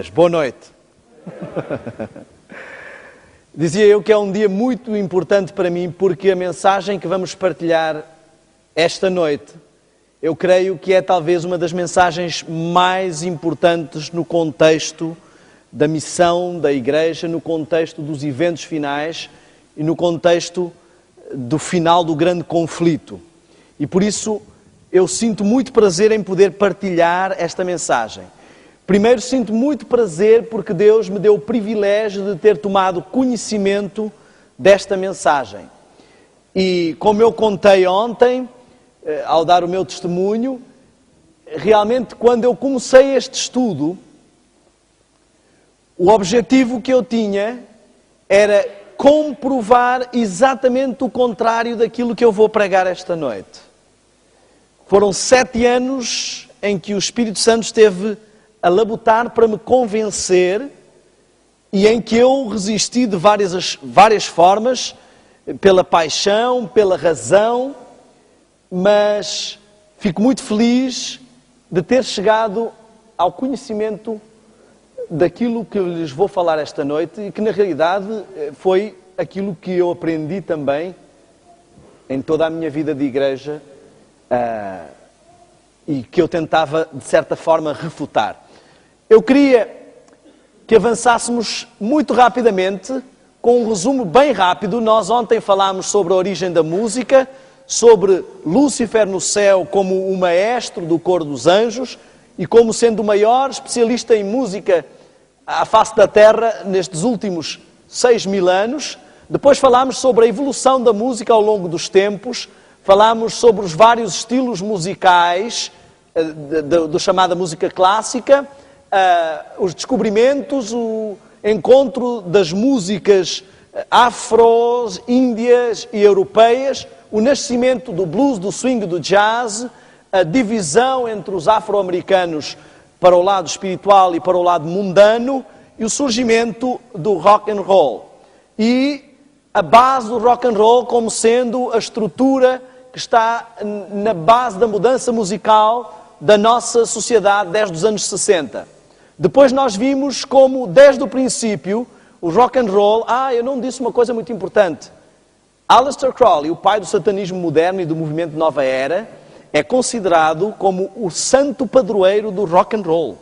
Boa noite. Dizia eu que é um dia muito importante para mim, porque a mensagem que vamos partilhar esta noite, eu creio que é talvez uma das mensagens mais importantes no contexto da missão da Igreja, no contexto dos eventos finais e no contexto do final do grande conflito. E por isso eu sinto muito prazer em poder partilhar esta mensagem. Primeiro, sinto muito prazer porque Deus me deu o privilégio de ter tomado conhecimento desta mensagem. E como eu contei ontem, ao dar o meu testemunho, realmente quando eu comecei este estudo, o objetivo que eu tinha era comprovar exatamente o contrário daquilo que eu vou pregar esta noite. Foram 7 anos em que o Espírito Santo esteve a labutar para me convencer e em que eu resisti de várias formas, pela paixão, pela razão, mas fico muito feliz de ter chegado ao conhecimento daquilo que lhes vou falar esta noite e que na realidade foi aquilo que eu aprendi também em toda a minha vida de igreja e que eu tentava de certa forma refutar. Eu queria que avançássemos muito rapidamente, com um resumo bem rápido. Nós ontem falámos sobre a origem da música, sobre Lúcifer no céu como o maestro do coro dos anjos e como sendo o maior especialista em música à face da Terra nestes últimos 6.000 anos. Depois falámos sobre a evolução da música ao longo dos tempos, falámos sobre os vários estilos musicais da chamada música clássica, os descobrimentos, o encontro das músicas afros, índias e europeias, o nascimento do blues, do swing, do jazz, a divisão entre os afro-americanos para o lado espiritual e para o lado mundano e o surgimento do rock and roll. E a base do rock and roll como sendo a estrutura que está na base da mudança musical da nossa sociedade desde os anos 60. Depois nós vimos como, desde o princípio, o rock and roll... eu não disse uma coisa muito importante. Aleister Crowley, o pai do satanismo moderno e do movimento Nova Era, é considerado como o santo padroeiro do rock and roll,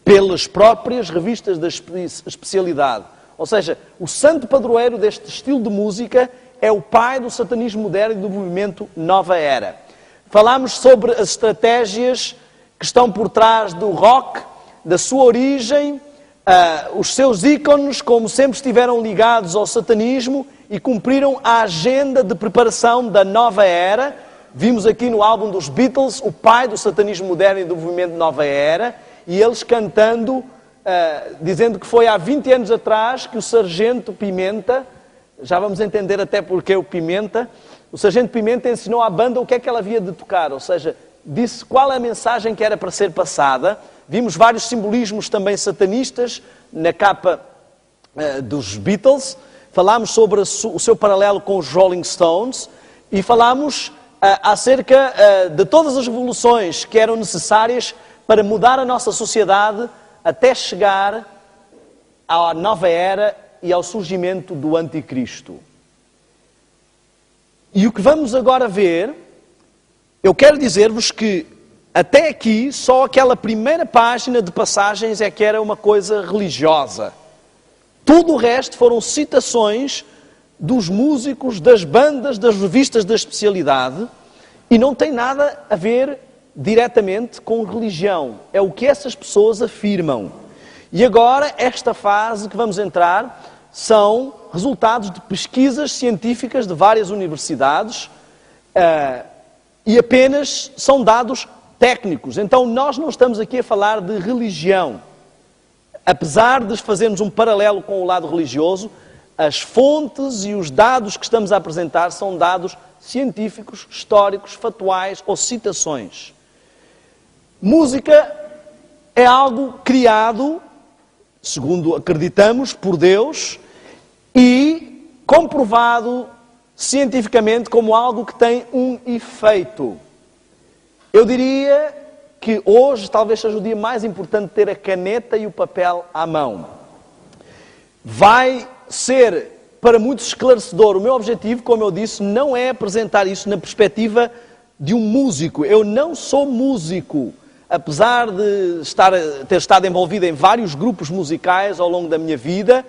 pelas próprias revistas da especialidade. Ou seja, o santo padroeiro deste estilo de música é o pai do satanismo moderno e do movimento Nova Era. Falámos sobre as estratégias que estão por trás do rock, da sua origem, os seus ícones, como sempre estiveram ligados ao satanismo e cumpriram a agenda de preparação da Nova Era. Vimos aqui no álbum dos Beatles o pai do satanismo moderno e do movimento Nova Era, e eles cantando, dizendo que foi há 20 anos atrás que o Sargento Pimenta, já vamos entender até porque o Pimenta, o Sargento Pimenta ensinou à banda o que é que ela havia de tocar, ou seja, disse qual é a mensagem que era para ser passada. Vimos vários simbolismos também satanistas na capa dos Beatles. Falámos sobre o seu paralelo com os Rolling Stones e falámos acerca de todas as revoluções que eram necessárias para mudar a nossa sociedade até chegar à nova era e ao surgimento do Anticristo. E o que vamos agora ver, eu quero dizer-vos que até aqui só aquela primeira página de passagens é que era uma coisa religiosa. Tudo o resto foram citações dos músicos, das bandas, das revistas da especialidade e não tem nada a ver diretamente com religião. É o que essas pessoas afirmam. E agora, esta fase que vamos entrar são resultados de pesquisas científicas de várias universidades e apenas são dados técnicos. Então nós não estamos aqui a falar de religião. Apesar de fazermos um paralelo com o lado religioso, as fontes e os dados que estamos a apresentar são dados científicos, históricos, factuais ou citações. Música é algo criado, segundo acreditamos, por Deus e comprovado cientificamente como algo que tem um efeito. Eu diria que que hoje talvez seja o dia mais importante de ter a caneta e o papel à mão. Vai ser para muitos esclarecedor. O meu objetivo, como eu disse, não é apresentar isso na perspectiva de um músico. Eu não sou músico, apesar de ter estado envolvido em vários grupos musicais ao longo da minha vida.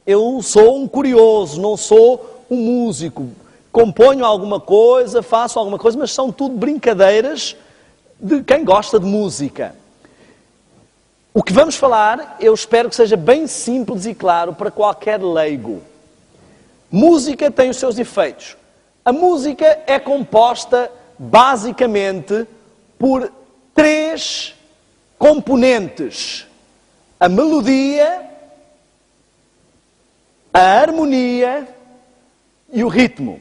Eu sou um curioso, não sou um músico. Componho alguma coisa, faço alguma coisa, mas são tudo brincadeiras de quem gosta de música. O que vamos falar, eu espero que seja bem simples e claro para qualquer leigo. Música tem os seus efeitos. A música é composta basicamente por 3 componentes: a melodia, a harmonia e o ritmo.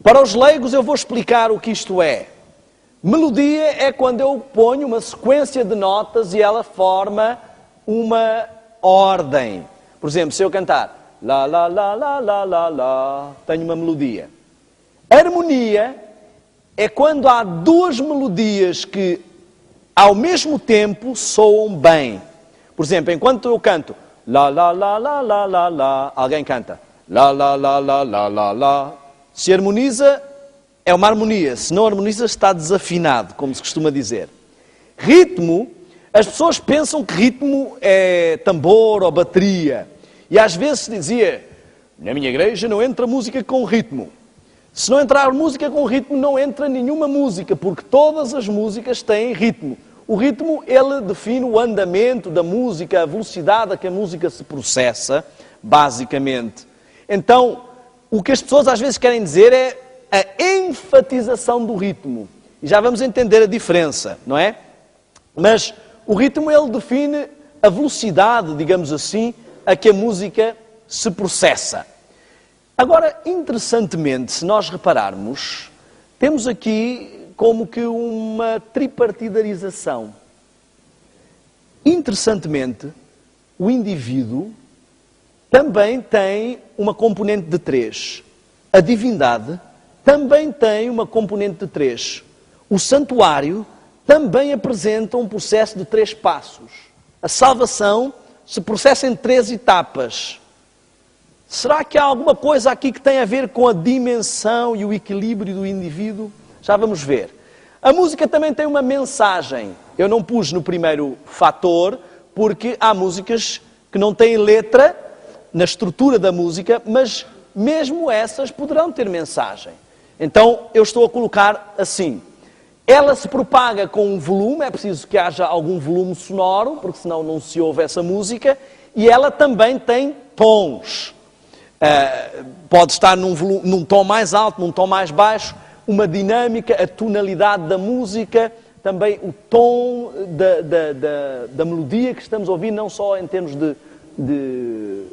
Para os leigos eu vou explicar o que isto é. Melodia é quando eu ponho uma sequência de notas e ela forma uma ordem. Por exemplo, se eu cantar lá, lá, lá, lá, lá, lá, lá, tenho uma melodia. Harmonia é quando há 2 melodias que ao mesmo tempo soam bem. Por exemplo, enquanto eu canto lá, lá, lá, lá, lá, lá, lá, alguém canta lá, lá, lá, lá, lá, lá, lá. Se harmoniza, é uma harmonia. Se não harmoniza, está desafinado, como se costuma dizer. Ritmo, as pessoas pensam que ritmo é tambor ou bateria. E às vezes se dizia, na minha igreja não entra música com ritmo. Se não entrar música com ritmo, não entra nenhuma música, porque todas as músicas têm ritmo. O ritmo, ele define o andamento da música, a velocidade a que a música se processa, basicamente. Então, o que as pessoas às vezes querem dizer é a enfatização do ritmo. E já vamos entender a diferença, não é? Mas o ritmo, ele define a velocidade, digamos assim, a que a música se processa. Agora, interessantemente, se nós repararmos, temos aqui como que uma tripartidarização. Interessantemente, o indivíduo também tem uma componente de 3. A divindade também tem uma componente de 3. O santuário também apresenta um processo de 3 passos. A salvação se processa em 3 etapas. Será que há alguma coisa aqui que tem a ver com a dimensão e o equilíbrio do indivíduo? Já vamos ver. A música também tem uma mensagem. Eu não pus no primeiro fator, porque há músicas que não têm letra na estrutura da música, mas mesmo essas poderão ter mensagem. Então, eu estou a colocar assim. Ela se propaga com um volume, é preciso que haja algum volume sonoro, porque senão não se ouve essa música, e ela também tem tons. Pode estar num tom mais alto, num tom mais baixo, uma dinâmica, a tonalidade da música, também o tom da melodia que estamos a ouvir, não só em termos de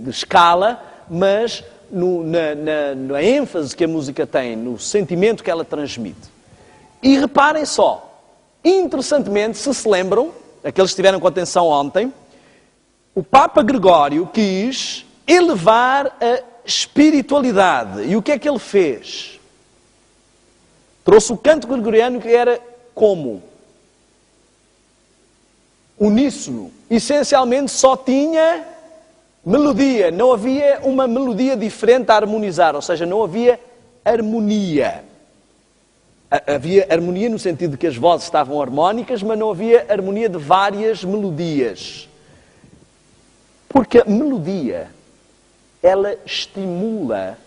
escala, mas na ênfase que a música tem, no sentimento que ela transmite. E reparem só, interessantemente, se lembram, aqueles que estiveram com atenção ontem, o Papa Gregório quis elevar a espiritualidade. E o que é que ele fez? Trouxe o canto gregoriano que era como? Uníssono. Essencialmente só tinha melodia. Não havia uma melodia diferente a harmonizar. Ou seja, não havia harmonia. Havia harmonia no sentido de que as vozes estavam harmónicas, mas não havia harmonia de várias melodias. Porque a melodia, ela estimula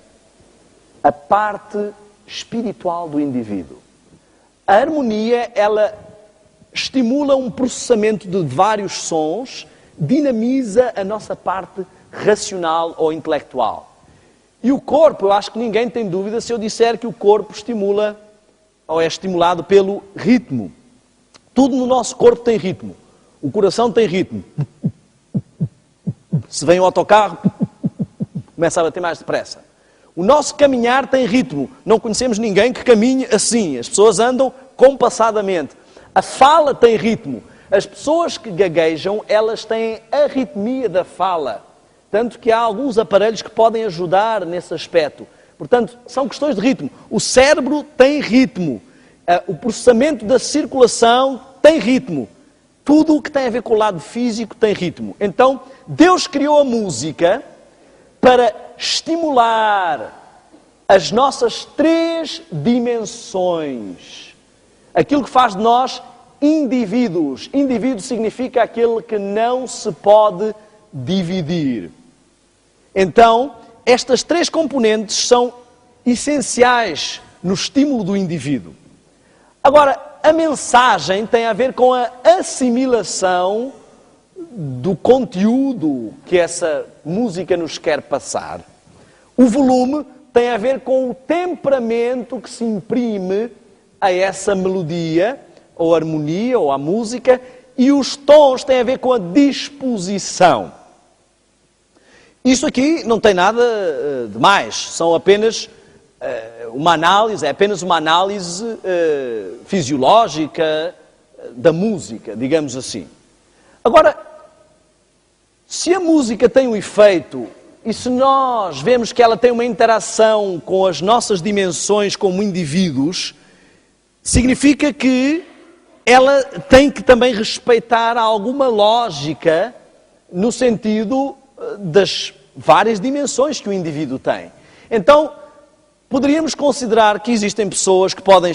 a parte espiritual do indivíduo. A harmonia, ela estimula um processamento de vários sons, dinamiza a nossa parte racional ou intelectual. E o corpo, eu acho que ninguém tem dúvida se eu disser que o corpo estimula ou é estimulado pelo ritmo. Tudo no nosso corpo tem ritmo. O coração tem ritmo. Se vem um autocarro, começa a bater mais depressa. O nosso caminhar tem ritmo. Não conhecemos ninguém que caminhe assim. As pessoas andam compassadamente. A fala tem ritmo. As pessoas que gaguejam, elas têm a arritmia da fala. Tanto que há alguns aparelhos que podem ajudar nesse aspecto. Portanto, são questões de ritmo. O cérebro tem ritmo. O processamento da circulação tem ritmo. Tudo o que tem a ver com o lado físico tem ritmo. Então, Deus criou a música para estimular as nossas 3 dimensões. Aquilo que faz de nós indivíduos. Indivíduo significa aquele que não se pode dividir. Então, estas 3 componentes são essenciais no estímulo do indivíduo. Agora, a mensagem tem a ver com a assimilação do conteúdo que essa música nos quer passar. O volume tem a ver com o temperamento que se imprime a essa melodia, ou harmonia, ou à música, e os tons têm a ver com a disposição. Isso aqui não tem nada de mais, são apenas uma análise, é apenas uma análise fisiológica da música, digamos assim. Agora, se a música tem um efeito, e se nós vemos que ela tem uma interação com as nossas dimensões como indivíduos, significa que ela tem que também respeitar alguma lógica no sentido das várias dimensões que o indivíduo tem. Então, poderíamos considerar que existem pessoas que podem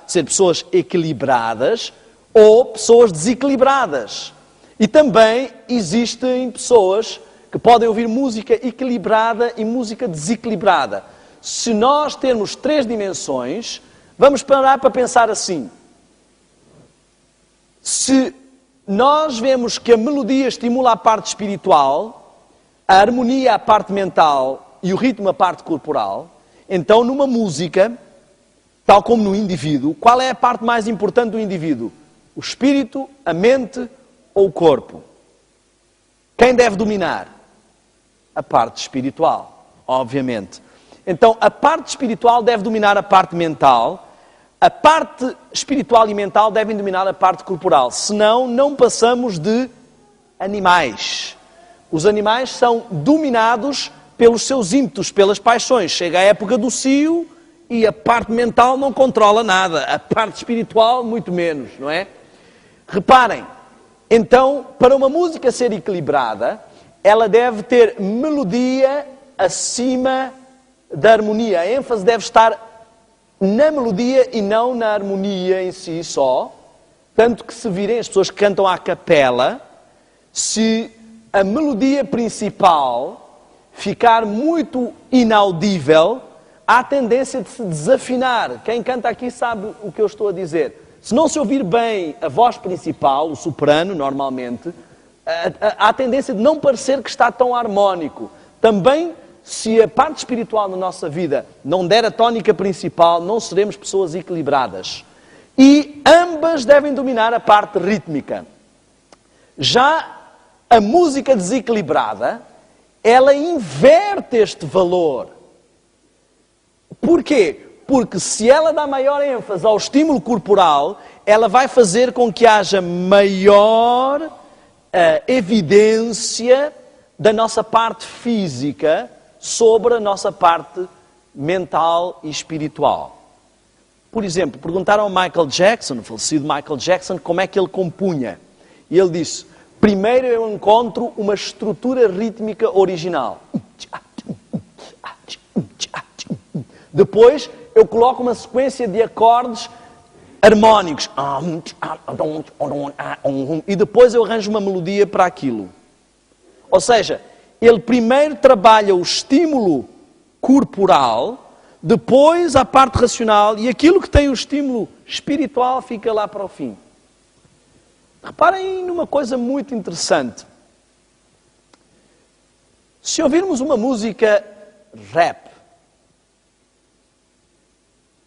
ser pessoas equilibradas ou pessoas desequilibradas. E também existem pessoas que podem ouvir música equilibrada e música desequilibrada. Se nós termos 3 dimensões, vamos parar para pensar assim. Se nós vemos que a melodia estimula a parte espiritual, a harmonia a parte mental e o ritmo a parte corporal, então numa música, tal como no indivíduo, qual é a parte mais importante do indivíduo? O espírito, a mente ou o corpo? Quem deve dominar? A parte espiritual, obviamente. Então, a parte espiritual deve dominar a parte mental, a parte espiritual e mental devem dominar a parte corporal. Senão, não passamos de animais. Os animais são dominados pelos seus ímpetos, pelas paixões. Chega a época do cio e a parte mental não controla nada. A parte espiritual, muito menos, não é? Reparem, então, para uma música ser equilibrada, ela deve ter melodia acima da harmonia. A ênfase deve estar na melodia e não na harmonia em si só. Tanto que se virem as pessoas que cantam à capela, se a melodia principal ficar muito inaudível, há tendência de se desafinar. Quem canta aqui sabe o que eu estou a dizer. Se não se ouvir bem a voz principal, o soprano, normalmente, há a tendência de não parecer que está tão harmónico. Também, se a parte espiritual na nossa vida não der a tónica principal, não seremos pessoas equilibradas. E ambas devem dominar a parte rítmica. Já a música desequilibrada, ela inverte este valor. Porquê? Porque se ela dá maior ênfase ao estímulo corporal, ela vai fazer com que haja maior evidência da nossa parte física sobre a nossa parte mental e espiritual. Por exemplo, perguntaram ao Michael Jackson, o falecido Michael Jackson, como é que ele compunha. E ele disse, primeiro eu encontro uma estrutura rítmica original. Depois eu coloco uma sequência de acordes harmónicos. E depois eu arranjo uma melodia para aquilo. Ou seja, ele primeiro trabalha o estímulo corporal, depois a parte racional, e aquilo que tem o estímulo espiritual fica lá para o fim. Reparem numa coisa muito interessante. Se ouvirmos uma música rap,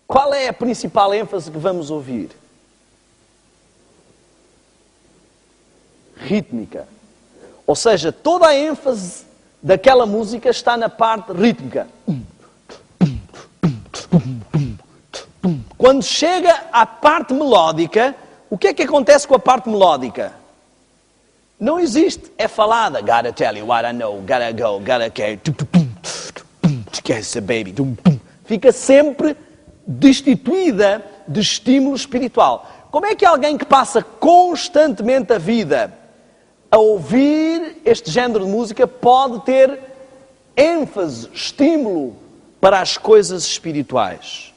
qual é a principal ênfase que vamos ouvir? Rítmica. Ou seja, toda a ênfase daquela música está na parte rítmica. Quando chega à parte melódica, o que é que acontece com a parte melódica? Não existe, é falada. Gotta tell you what I know, gotta go, gotta care. Baby. Fica sempre destituída de estímulo espiritual. Como é que alguém que passa constantemente a vida a ouvir este género de música pode ter ênfase, estímulo para as coisas espirituais?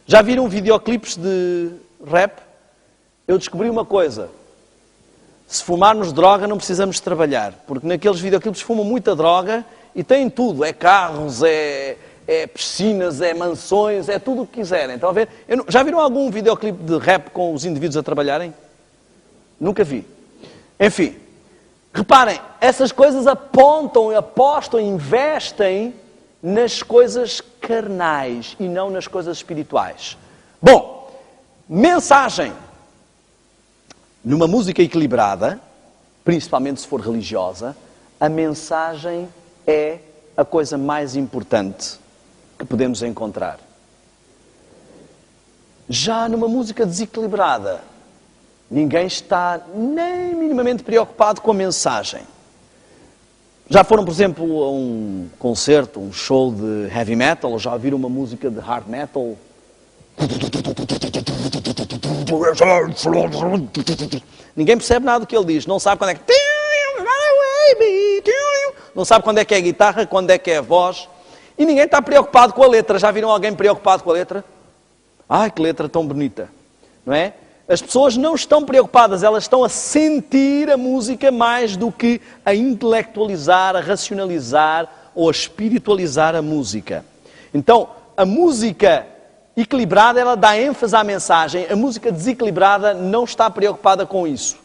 Já viram videoclipes de rap? Eu descobri uma coisa. Se fumarmos droga não precisamos trabalhar, porque naqueles videoclipes fumam muita droga e têm tudo. É carros, é piscinas, é mansões, é tudo o que quiserem. Estão a ver? Já viram algum videoclipe de rap com os indivíduos a trabalharem? Nunca vi. Enfim, reparem, essas coisas apontam, apostam, investem nas coisas carnais e não nas coisas espirituais. Bom, mensagem. Numa música equilibrada, principalmente se for religiosa, a mensagem é a coisa mais importante que podemos encontrar. Já numa música desequilibrada, ninguém está nem minimamente preocupado com a mensagem. Já foram, por exemplo, a um concerto, um show de heavy metal, ou já ouviram uma música de hard metal? Ninguém percebe nada do que ele diz. Não sabe quando é que... Não sabe quando é que é a guitarra, quando é que é a voz. E ninguém está preocupado com a letra. Já viram alguém preocupado com a letra? Ai, que letra tão bonita. Não é? As pessoas não estão preocupadas. Elas estão a sentir a música mais do que a intelectualizar, a racionalizar ou a espiritualizar a música. Então, a música equilibrada, ela dá ênfase à mensagem. A música desequilibrada não está preocupada com isso.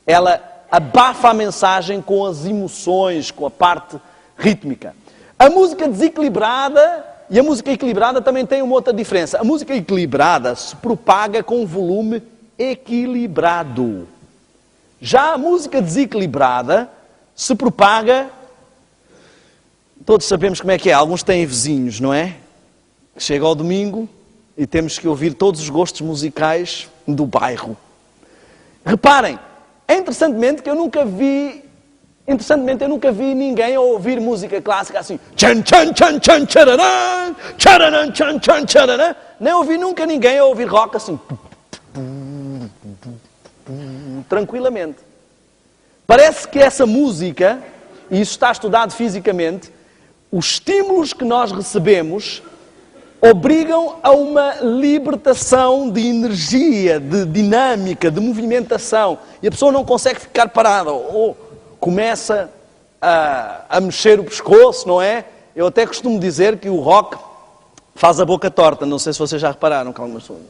Ela abafa a mensagem com as emoções, com a parte rítmica. A música desequilibrada e a música equilibrada também tem uma outra diferença. A música equilibrada se propaga com um volume equilibrado. Já a música desequilibrada se propaga... Todos sabemos como é que é. Alguns têm vizinhos, não é? Chega ao domingo e temos que ouvir todos os gostos musicais do bairro. Reparem, interessantemente eu nunca vi ninguém a ouvir música clássica assim. Tchan, tchan, tchan, tchan, tchararam, tchararam, tchan, tchan, tchararam. Nem ouvi nunca ninguém a ouvir rock assim. Tranquilamente. Parece que essa música, e isso está estudado fisicamente, os estímulos que nós recebemos obrigam a uma libertação de energia, de dinâmica, de movimentação. E a pessoa não consegue ficar parada. Ou começa a mexer o pescoço, não é? Eu até costumo dizer que o rock faz a boca torta. Não sei se vocês já repararam que algumas pessoas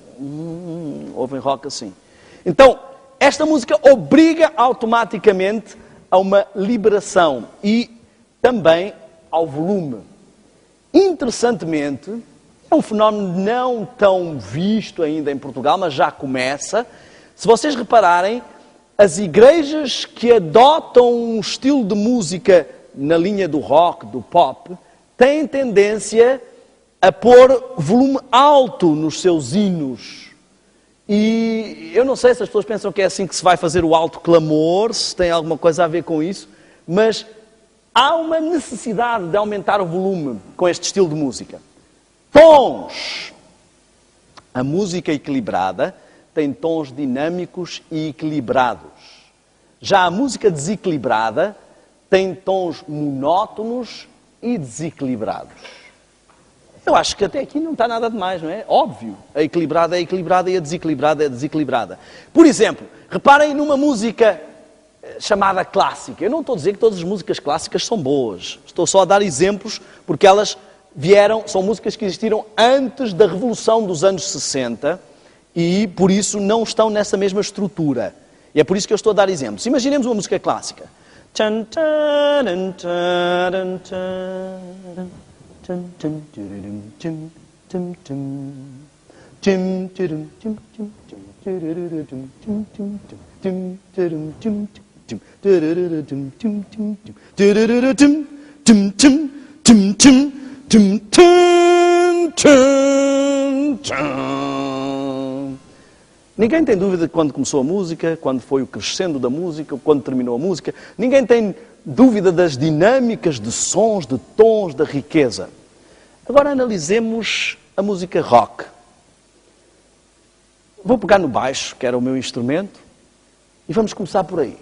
ouvem rock assim. Então, esta música obriga automaticamente a uma liberação e também ao volume. Interessantemente, é um fenómeno não tão visto ainda em Portugal, mas já começa. Se vocês repararem, as igrejas que adotam um estilo de música na linha do rock, do pop, têm tendência a pôr volume alto nos seus hinos. E eu não sei se as pessoas pensam que é assim que se vai fazer o alto clamor, se tem alguma coisa a ver com isso, mas há uma necessidade de aumentar o volume com este estilo de música. Tons. A música equilibrada tem tons dinâmicos e equilibrados. Já a música desequilibrada tem tons monótonos e desequilibrados. Eu acho que até aqui não está nada demais, não é? Óbvio. A equilibrada é equilibrada e a desequilibrada é desequilibrada. Por exemplo, reparem numa música chamada clássica. Eu não estou a dizer que todas as músicas clássicas são boas. Estou só a dar exemplos porque elas são músicas que existiram antes da Revolução dos anos 60 e, por isso, não estão nessa mesma estrutura. E é por isso que eu estou a dar exemplos. Imaginemos uma música clássica. Ninguém tem dúvida de quando começou a música, quando foi o crescendo da música, quando terminou a música. Ninguém tem dúvida das dinâmicas, de sons, de tons, da riqueza. Agora analisemos a música rock. Vou pegar no baixo, que era o meu instrumento, e vamos começar por aí.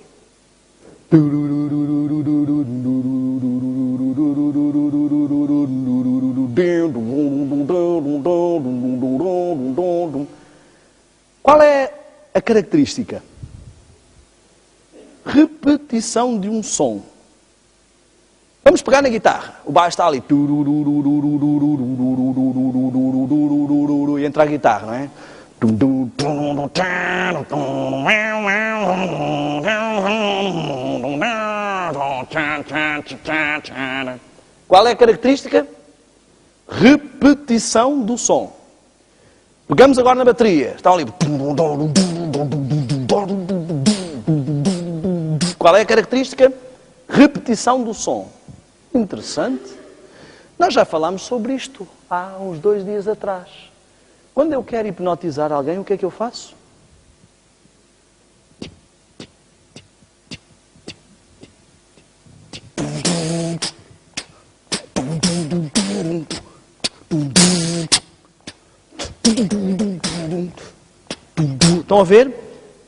Qual é a característica? Repetição de um som. Vamos pegar na guitarra. O baixo está ali. E entra a guitarra, não é? Qual é a característica? Repetição do som. Pegamos agora na bateria. Está ali. Qual é a característica? Repetição do som. Interessante. Nós já falámos sobre isto há uns 2 dias atrás. Quando eu quero hipnotizar alguém, o que é que eu faço? Estão a ver?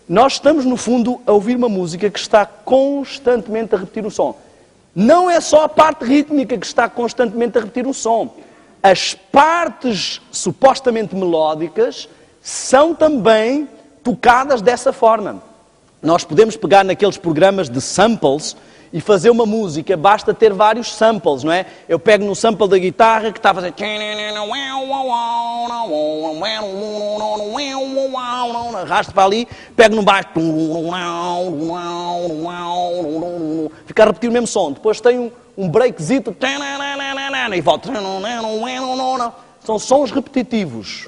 Nós estamos, no fundo, a ouvir uma música que está constantemente a repetir o som. Não é só a parte rítmica que está constantemente a repetir o som. As partes supostamente melódicas são também tocadas dessa forma. Nós podemos pegar naqueles programas de samples e fazer uma música, basta ter vários samples, não é? Eu pego no sample da guitarra que está a fazer... Arrasto para ali, pego no baixo... Fica a repetir o mesmo som. Depois tem um breakzito... E volta... São sons repetitivos.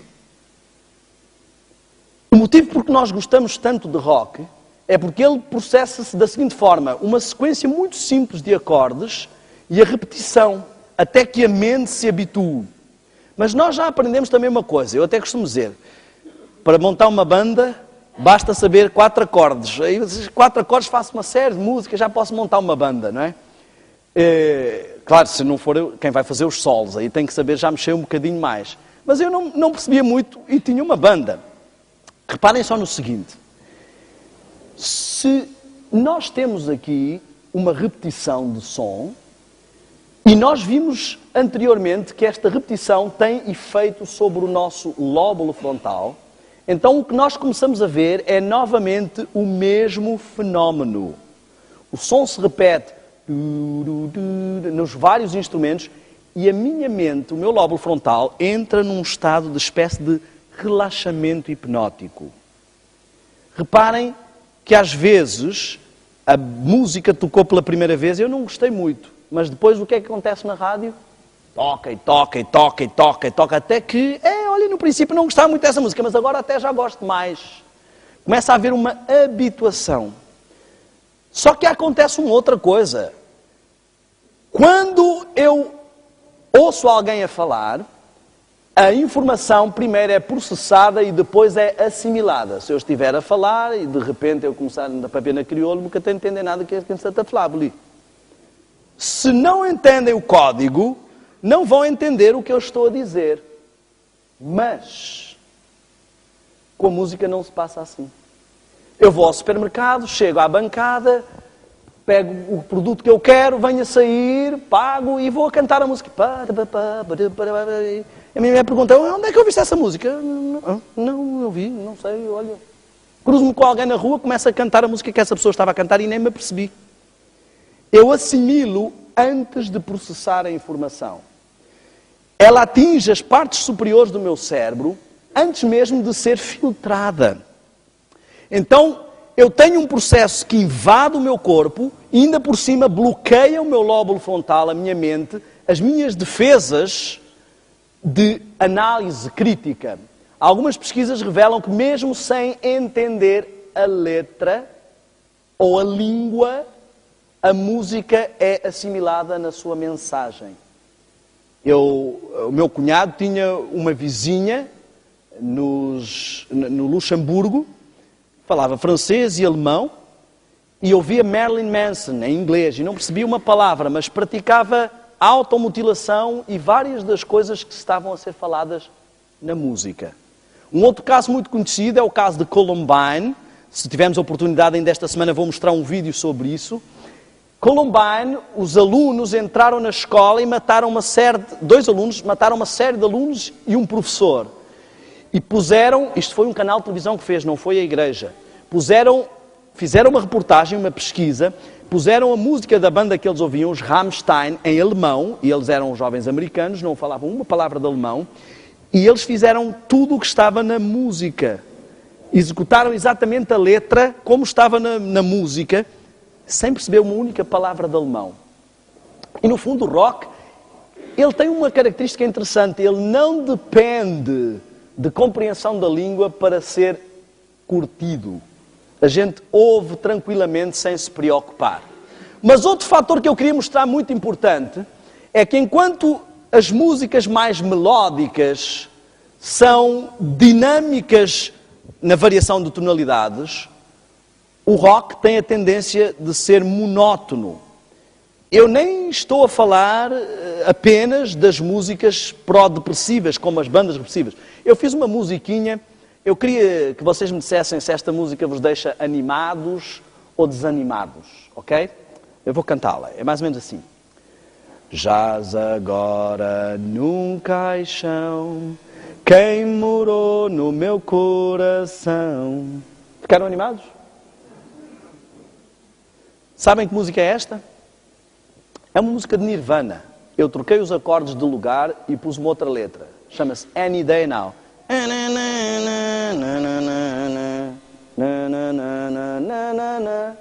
O motivo por que nós gostamos tanto de rock é porque ele processa-se da seguinte forma: uma sequência muito simples de acordes e a repetição, até que a mente se habitue. Mas nós já aprendemos também uma coisa, eu até costumo dizer, para montar uma banda, basta saber 4 acordes. Aí, 4 acordes, faço uma série de músicas, já posso montar uma banda, não é? Claro, se não for quem vai fazer os solos, aí tem que saber já mexer um bocadinho mais. Mas eu não percebia muito e tinha uma banda. Reparem só no seguinte: se nós temos aqui uma repetição de som, e nós vimos anteriormente que esta repetição tem efeito sobre o nosso lóbulo frontal, então o que nós começamos a ver é novamente o mesmo fenómeno. O som se repete nos vários instrumentos e a minha mente, o meu lóbulo frontal, entra num estado de espécie de relaxamento hipnótico. Reparem que às vezes a música tocou pela primeira vez e eu não gostei muito, mas depois o que é que acontece na rádio? Toca e toca e toca e toca e toca, até que, olha, no princípio não gostava muito dessa música, mas agora até já gosto mais. Começa a haver uma habituação. Só que acontece uma outra coisa. Quando eu ouço alguém a falar, a informação primeiro é processada e depois é assimilada. Se eu estiver a falar e de repente eu começar a andar para ver na crioulo, nunca tenho entender nada que é que está a falar ali. Se não entendem o código, não vão entender o que eu estou a dizer. Mas com a música não se passa assim. Eu vou ao supermercado, chego à bancada, pego o produto que eu quero, venho a sair, pago e vou a cantar a música. A minha mulher pergunta: onde é que ouviste essa música? Não ouvi, não sei, olha. Cruzo-me com alguém na rua, começo a cantar a música que essa pessoa estava a cantar e nem me apercebi. Eu assimilo antes de processar a informação. Ela atinge as partes superiores do meu cérebro antes mesmo de ser filtrada. Então, eu tenho um processo que invade o meu corpo e ainda por cima bloqueia o meu lóbulo frontal, a minha mente, as minhas defesas de análise crítica. Algumas pesquisas revelam que mesmo sem entender a letra ou a língua, a música é assimilada na sua mensagem. O meu cunhado tinha uma vizinha no Luxemburgo, falava francês e alemão, e ouvia Marilyn Manson em inglês, e não percebia uma palavra, mas praticava automutilação e várias das coisas que estavam a ser faladas na música. Um outro caso muito conhecido é o caso de Columbine. Se tivermos a oportunidade ainda esta semana vou mostrar um vídeo sobre isso. Columbine, os alunos entraram na escola e mataram dois alunos, mataram uma série de alunos e um professor. E puseram, isto foi um canal de televisão que fez, não foi a igreja, fizeram uma reportagem, uma pesquisa, puseram a música da banda que eles ouviam, os Rammstein, em alemão, e eles eram jovens americanos, não falavam uma palavra de alemão, e eles fizeram tudo o que estava na música. Executaram exatamente a letra como estava na música, sem perceber uma única palavra de alemão. E no fundo o rock, ele tem uma característica interessante, ele não depende de compreensão da língua para ser curtido. A gente ouve tranquilamente sem se preocupar. Mas outro fator que eu queria mostrar muito importante é que enquanto as músicas mais melódicas são dinâmicas na variação de tonalidades, o rock tem a tendência de ser monótono. Eu nem estou a falar apenas das músicas pró-depressivas, como as bandas depressivas. Eu fiz uma musiquinha, eu queria que vocês me dissessem se esta música vos deixa animados ou desanimados, ok? Eu vou cantá-la, é mais ou menos assim. Jaz agora num caixão, quem morou no meu coração. Ficaram animados? Sabem que música é esta? É uma música de Nirvana. Eu troquei os acordes de lugar e pus uma outra letra. Chama-se Any Day Now.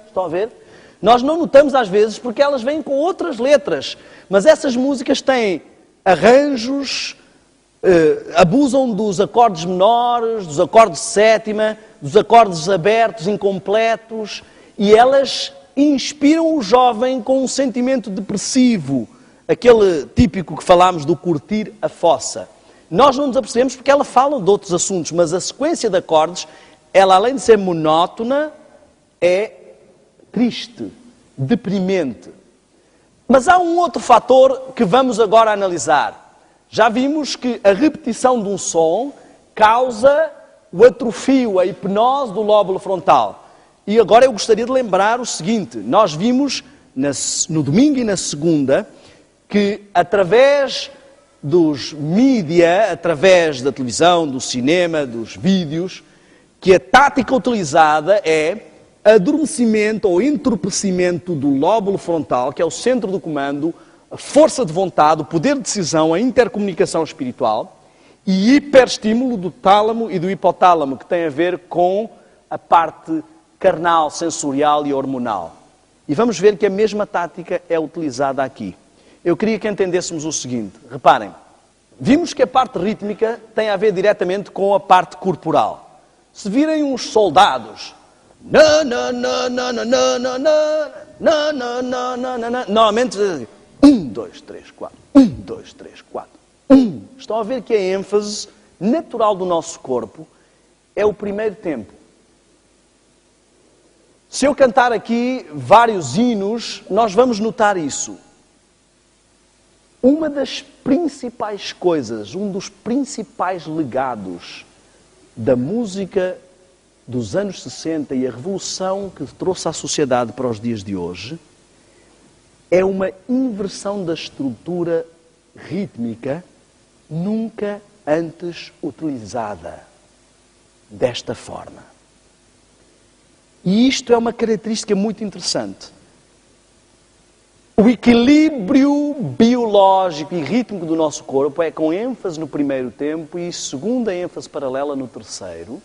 Estão a ver? Nós não notamos às vezes porque elas vêm com outras letras. Mas essas músicas têm arranjos, abusam dos acordes menores, dos acordes de sétima, dos acordes abertos, incompletos, e elas inspiram o jovem com um sentimento depressivo, aquele típico que falámos do curtir a fossa. Nós não nos apercebemos porque ela fala de outros assuntos, mas a sequência de acordes, ela além de ser monótona, é triste, deprimente. Mas há um outro fator que vamos agora analisar. Já vimos que a repetição de um som causa o atrofio, a hipnose do lóbulo frontal. E agora eu gostaria de lembrar o seguinte, nós vimos no domingo e na segunda que através dos mídia, através da televisão, do cinema, dos vídeos, que a tática utilizada é adormecimento ou entorpecimento do lóbulo frontal, que é o centro do comando, a força de vontade, o poder de decisão, a intercomunicação espiritual, e hiperestímulo do tálamo e do hipotálamo, que tem a ver com a parte carnal, sensorial e hormonal. E vamos ver que a mesma tática é utilizada aqui. Eu queria que entendêssemos o seguinte, reparem, vimos que a parte rítmica tem a ver diretamente com a parte corporal. Se virem uns soldados, normalmente 1, 2, 3, 4, 1, 2, 3, 4, 1. Estão a ver que a ênfase natural do nosso corpo é o primeiro tempo. Se eu cantar aqui vários hinos, nós vamos notar isso. Uma das principais coisas, um dos principais legados da música dos anos 60 e a revolução que trouxe à sociedade para os dias de hoje, é uma inversão da estrutura rítmica nunca antes utilizada desta forma. E isto é uma característica muito interessante. O equilíbrio biológico e rítmico do nosso corpo é com ênfase no primeiro tempo e segunda ênfase paralela no terceiro.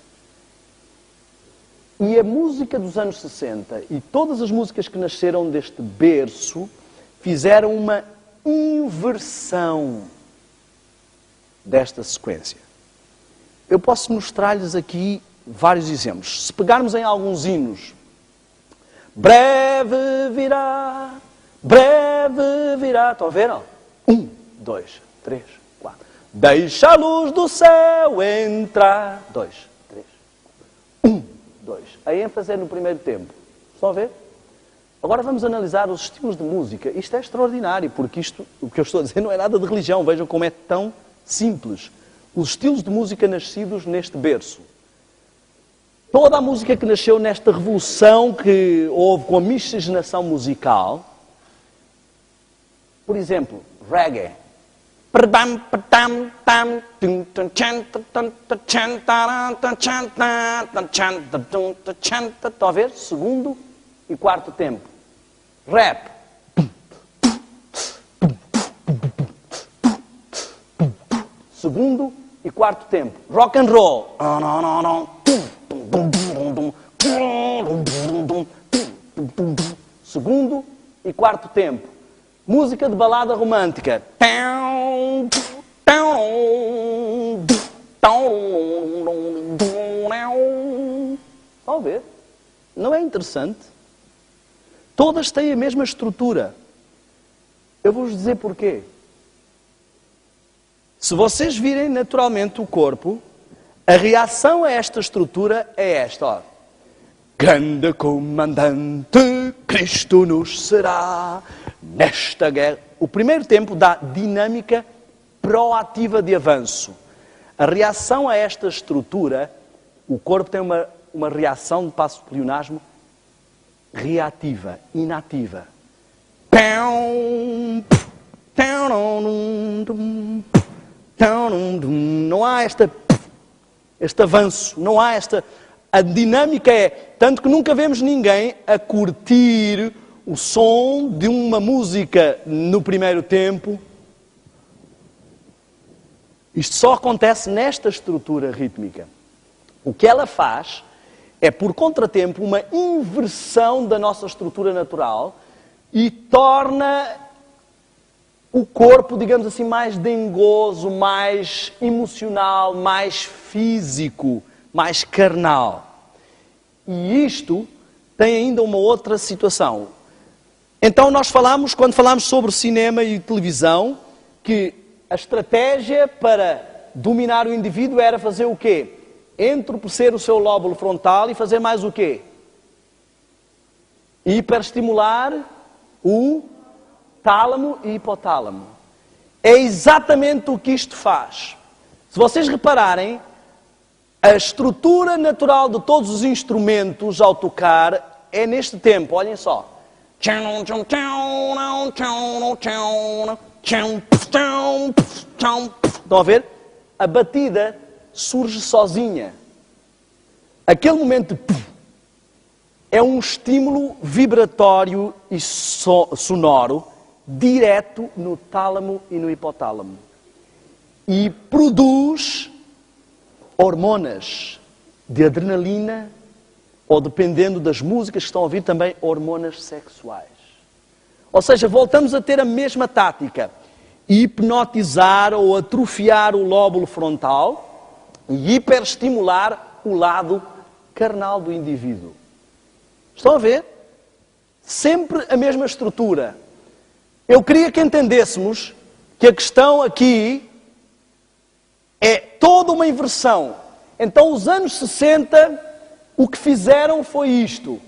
E a música dos anos 60 e todas as músicas que nasceram deste berço fizeram uma inversão desta sequência. Eu posso mostrar-lhes aqui vários exemplos. Se pegarmos em alguns hinos, breve virá, estão a ver? 1, 2, 3, 4. Deixa a luz do céu entrar. 2, 3, 1, 2. A ênfase é no primeiro tempo. Estão a ver? Agora vamos analisar os estilos de música. Isto é extraordinário, porque isto, o que eu estou a dizer não é nada de religião. Vejam como é tão simples. os estilos de música nascidos neste berço. Toda a música que nasceu nesta revolução que houve com a miscigenação musical, por exemplo, reggae. Estão a ver? Segundo e quarto tempo. Rap. Segundo e quarto tempo. Rock and roll. Segundo e quarto tempo. Música de balada romântica. Estão a ver? Não é interessante? Todas têm a mesma estrutura. Eu vou-vos dizer porquê. Se vocês virem naturalmente o corpo, a reação a esta estrutura é esta, ó. Grande comandante, Cristo nos será nesta guerra. O primeiro tempo dá dinâmica proativa de avanço. A reação a esta estrutura, o corpo tem uma reação de passo de pleonasmo reativa, inativa. Não há este avanço, não há esta... A dinâmica é, tanto que nunca vemos ninguém a curtir o som de uma música no primeiro tempo. Isto só acontece nesta estrutura rítmica. O que ela faz é, por contratempo, uma inversão da nossa estrutura natural e torna o corpo, digamos assim, mais dengoso, mais emocional, mais físico, mais carnal. E isto tem ainda uma outra situação. Então nós falamos, quando falamos sobre cinema e televisão, que a estratégia para dominar o indivíduo era fazer o quê? Entorpecer o seu lóbulo frontal e fazer mais o quê? Hiperestimular o tálamo e hipotálamo. É exatamente o que isto faz. Se vocês repararem, a estrutura natural de todos os instrumentos ao tocar é neste tempo, olhem só. Estão a ver? A batida surge sozinha. Aquele momento é um estímulo vibratório e sonoro direto no tálamo e no hipotálamo. E produz hormonas de adrenalina, ou dependendo das músicas que estão a ouvir, também hormonas sexuais. Ou seja, voltamos a ter a mesma tática. Hipnotizar ou atrofiar o lóbulo frontal e hiperestimular o lado carnal do indivíduo. Estão a ver? Sempre a mesma estrutura. Eu queria que entendêssemos que a questão aqui é toda uma inversão. Então, os anos 60, o que fizeram foi isto.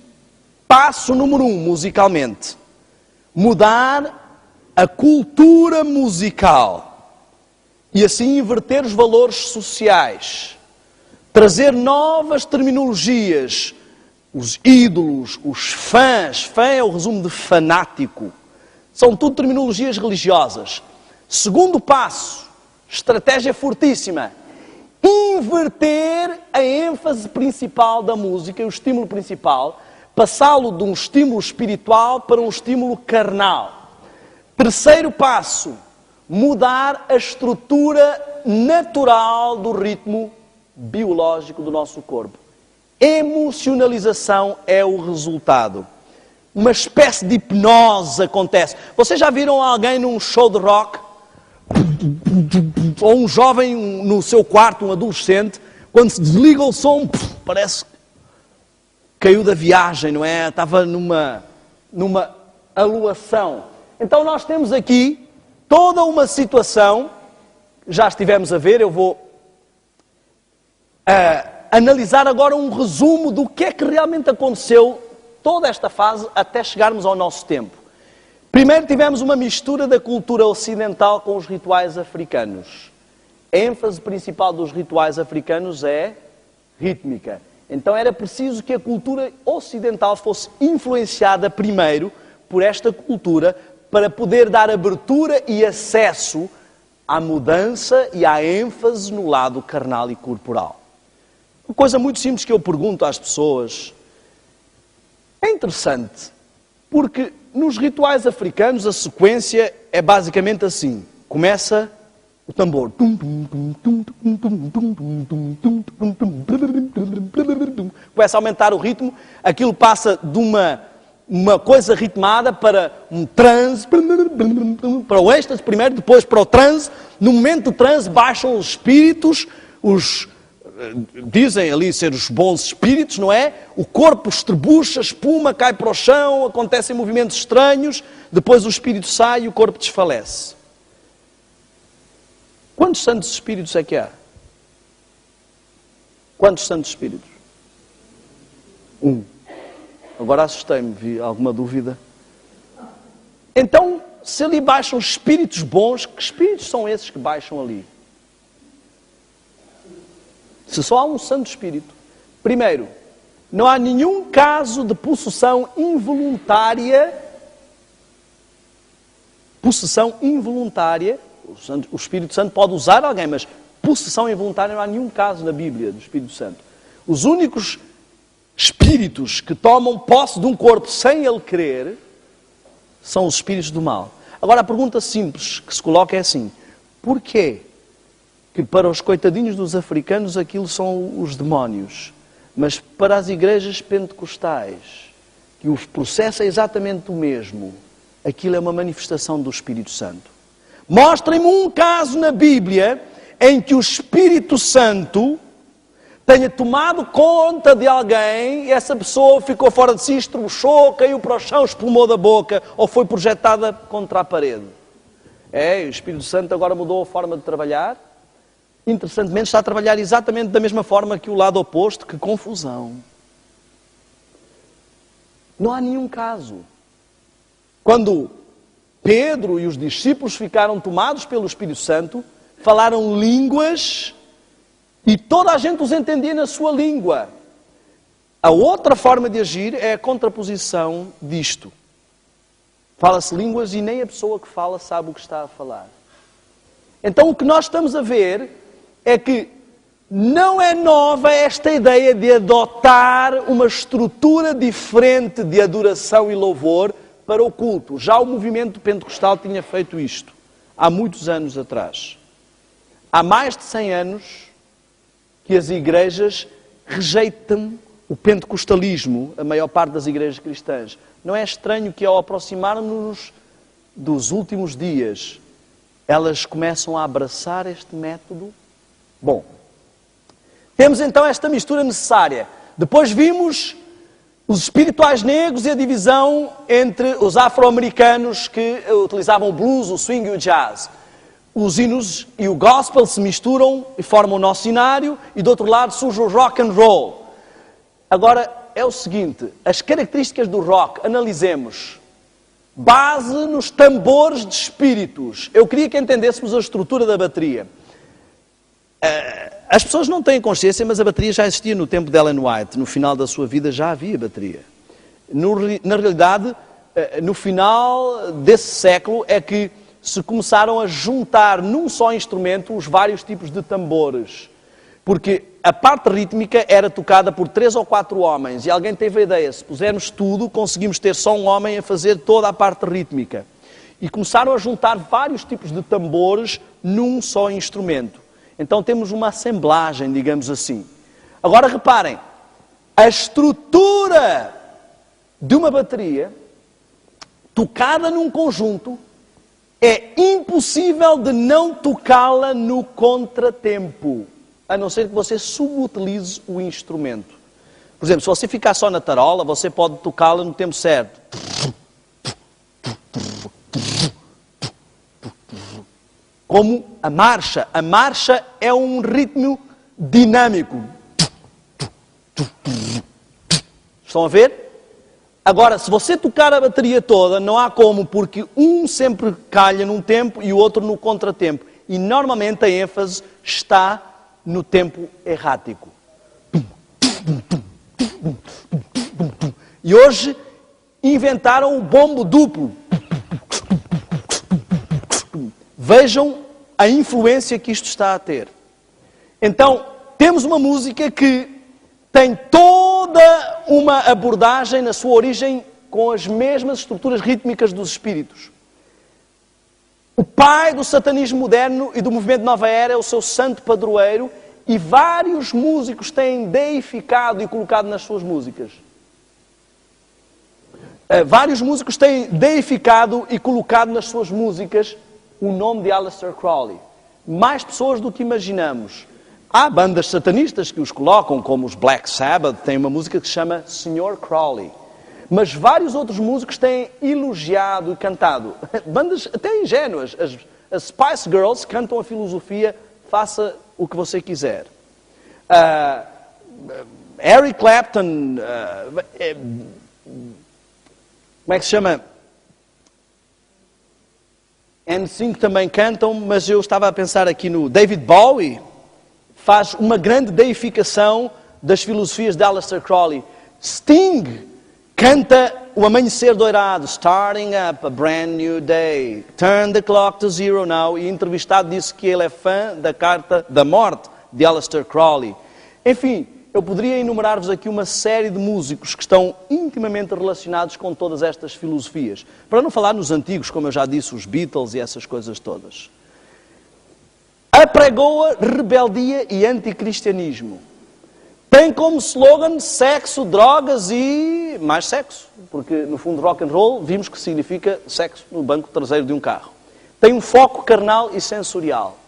Passo número 1, musicalmente. Mudar a cultura musical. E assim inverter os valores sociais. Trazer novas terminologias. Os ídolos, os fãs. Fã é o resumo de fanático. São tudo terminologias religiosas. Segundo passo, estratégia fortíssima. Inverter a ênfase principal da música, o estímulo principal, passá-lo de um estímulo espiritual para um estímulo carnal. Terceiro passo, mudar a estrutura natural do ritmo biológico do nosso corpo. Emocionalização é o resultado. Uma espécie de hipnose acontece. Vocês já viram alguém num show de rock? Ou um jovem no seu quarto, um adolescente, quando se desliga o som, parece que caiu da viagem, não é? Estava numa aluação. Então nós temos aqui toda uma situação, já estivemos a ver, eu vou analisar agora um resumo do que é que realmente aconteceu toda esta fase até chegarmos ao nosso tempo. Primeiro tivemos uma mistura da cultura ocidental com os rituais africanos. A ênfase principal dos rituais africanos é rítmica. Então era preciso que a cultura ocidental fosse influenciada primeiro por esta cultura para poder dar abertura e acesso à mudança e à ênfase no lado carnal e corporal. Uma coisa muito simples que eu pergunto às pessoas. É interessante, porque nos rituais africanos a sequência é basicamente assim. Começa o tambor. Começa a aumentar o ritmo. Aquilo passa de uma coisa ritmada para um transe, para o êxtase primeiro, depois para o transe. No momento do transe baixam os espíritos, dizem ali ser os bons espíritos, não é? O corpo estrebucha, espuma, cai para o chão, acontecem movimentos estranhos, depois o espírito sai e o corpo desfalece. Quantos santos espíritos é que há? Quantos santos espíritos? Um. Agora assustei-me, vi alguma dúvida. Então, se ali baixam espíritos bons, que espíritos são esses que baixam ali? Se só há um santo espírito. Primeiro, não há nenhum caso de possessão involuntária. Possessão involuntária. O Espírito Santo pode usar alguém, mas possessão involuntária não há nenhum caso na Bíblia do Espírito Santo. Os únicos espíritos que tomam posse de um corpo sem ele querer são os espíritos do mal. Agora a pergunta simples que se coloca é assim: porquê que para os coitadinhos dos africanos aquilo são os demónios, mas para as igrejas pentecostais, que o processo é exatamente o mesmo, aquilo é uma manifestação do Espírito Santo? Mostrem-me um caso na Bíblia em que o Espírito Santo tenha tomado conta de alguém e essa pessoa ficou fora de si, estruchou, caiu para o chão, espumou da boca ou foi projetada contra a parede. O Espírito Santo agora mudou a forma de trabalhar. Interessantemente, está a trabalhar exatamente da mesma forma que o lado oposto. Que confusão. Não há nenhum caso. Quando Pedro e os discípulos ficaram tomados pelo Espírito Santo, falaram línguas e toda a gente os entendia na sua língua. A outra forma de agir é a contraposição disto. Fala-se línguas e nem a pessoa que fala sabe o que está a falar. Então o que nós estamos a ver é que não é nova esta ideia de adotar uma estrutura diferente de adoração e louvor para o culto. Já o movimento pentecostal tinha feito isto há muitos anos atrás. Há mais de 100 anos que as igrejas rejeitam o pentecostalismo, a maior parte das igrejas cristãs. Não é estranho que ao aproximarmos dos últimos dias, elas começam a abraçar este método? Bom, temos então esta mistura necessária. Depois vimos os espirituais negros e a divisão entre os afro-americanos que utilizavam o blues, o swing e o jazz. Os hinos e o gospel se misturam e formam o nosso cenário e do outro lado surge o rock and roll. Agora é o seguinte, as características do rock, analisemos. Base nos tambores de espíritos. Eu queria que entendêssemos a estrutura da bateria. As pessoas não têm consciência, mas a bateria já existia no tempo de Ellen White. No final da sua vida já havia bateria. Na realidade, no final desse século é que se começaram a juntar num só instrumento os vários tipos de tambores. Porque a parte rítmica era tocada por 3 ou 4 homens. E alguém teve a ideia, se pusermos tudo, conseguimos ter só um homem a fazer toda a parte rítmica. E começaram a juntar vários tipos de tambores num só instrumento. Então temos uma assemblagem, digamos assim. Agora reparem, a estrutura de uma bateria, tocada num conjunto, é impossível de não tocá-la no contratempo, a não ser que você subutilize o instrumento. Por exemplo, se você ficar só na tarola, você pode tocá-la no tempo certo. Como a marcha. A marcha é um ritmo dinâmico. Estão a ver? Agora, se você tocar a bateria toda, não há como, porque um sempre calha num tempo e o outro no contratempo. E normalmente a ênfase está no tempo errático. E hoje inventaram o bombo duplo. Vejam a influência que isto está a ter. Então, temos uma música que tem toda uma abordagem na sua origem com as mesmas estruturas rítmicas dos espíritos. O pai do satanismo moderno e do movimento Nova Era é o seu santo padroeiro e vários músicos têm deificado e colocado nas suas músicas. Vários músicos têm deificado e colocado nas suas músicas o nome de Aleister Crowley. Mais pessoas do que imaginamos. Há bandas satanistas que os colocam, como os Black Sabbath, tem uma música que se chama Sr. Crowley. Mas vários outros músicos têm elogiado e cantado. Bandas até ingênuas. As Spice Girls cantam a filosofia, faça o que você quiser. Eric Clapton, como é que se chama? NSYNC também cantam, mas eu estava a pensar aqui no David Bowie, faz uma grande deificação das filosofias de Aleister Crowley. Sting canta o amanhecer dourado, starting up a brand new day, turn the clock to zero now, e entrevistado disse que ele é fã da Carta da Morte de Aleister Crowley. Enfim, eu poderia enumerar-vos aqui uma série de músicos que estão intimamente relacionados com todas estas filosofias. Para não falar nos antigos, como eu já disse, os Beatles e essas coisas todas. Apregou-a rebeldia e anticristianismo. Tem como slogan sexo, drogas e mais sexo. Porque, no fundo, rock and roll, vimos que significa sexo no banco traseiro de um carro. Tem um foco carnal e sensorial.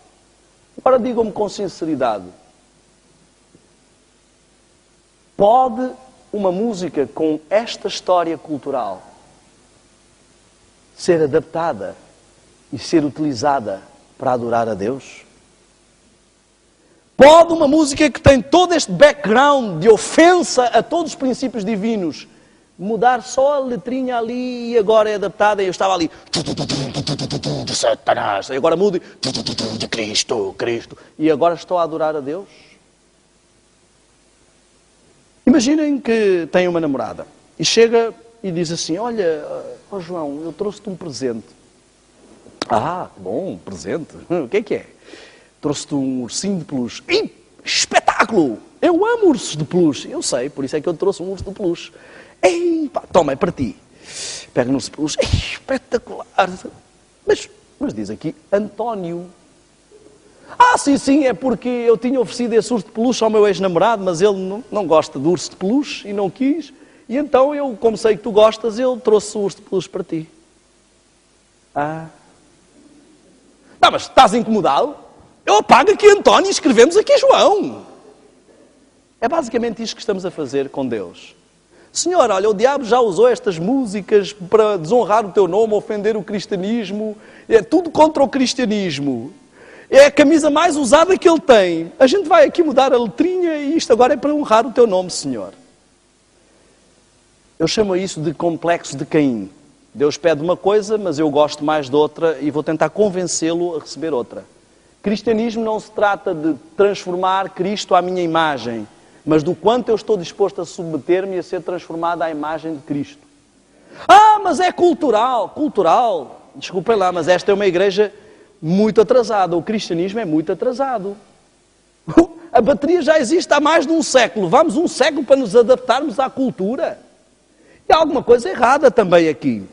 Agora digam-me com sinceridade. Pode uma música com esta história cultural ser adaptada e ser utilizada para adorar a Deus? Pode uma música que tem todo este background de ofensa a todos os princípios divinos mudar só a letrinha ali e agora é adaptada e eu estava ali de Satanás, e agora mudo de Cristo, e agora estou a adorar a Deus? Imaginem que têm uma namorada e chega e diz assim, olha, João, eu trouxe-te um presente. Ah, bom, um presente. O que é? Trouxe-te um ursinho de peluche. Ih, espetáculo! Eu amo ursos de peluche. Eu sei, por isso é que eu trouxe um urso de peluche. Ei, pá, toma, é para ti. Pega no urso de peluche. Ei, espetacular! Mas diz aqui António. Ah, sim, é porque eu tinha oferecido esse urso de peluche ao meu ex-namorado, mas ele não gosta de urso de peluche e não quis. E então eu, como sei que tu gostas, eu trouxe o urso de peluche para ti. Ah. Não, mas estás incomodado? Eu apago aqui António e escrevemos aqui João. É basicamente isto que estamos a fazer com Deus. Senhor, olha, o diabo já usou estas músicas para desonrar o teu nome, ofender o cristianismo. É tudo contra o cristianismo. É a camisa mais usada que ele tem. A gente vai aqui mudar a letrinha e isto agora é para honrar o teu nome, Senhor. Eu chamo isso de complexo de Caim. Deus pede uma coisa, mas eu gosto mais de outra e vou tentar convencê-lo a receber outra. Cristianismo não se trata de transformar Cristo à minha imagem, mas do quanto eu estou disposto a submeter-me e a ser transformado à imagem de Cristo. Ah, mas é cultural. Cultural? Desculpem lá, mas esta é uma igreja muito atrasada. O cristianismo é muito atrasado. A bateria já existe há mais de um século. Vamos um século para nos adaptarmos à cultura. E há alguma coisa errada também aqui.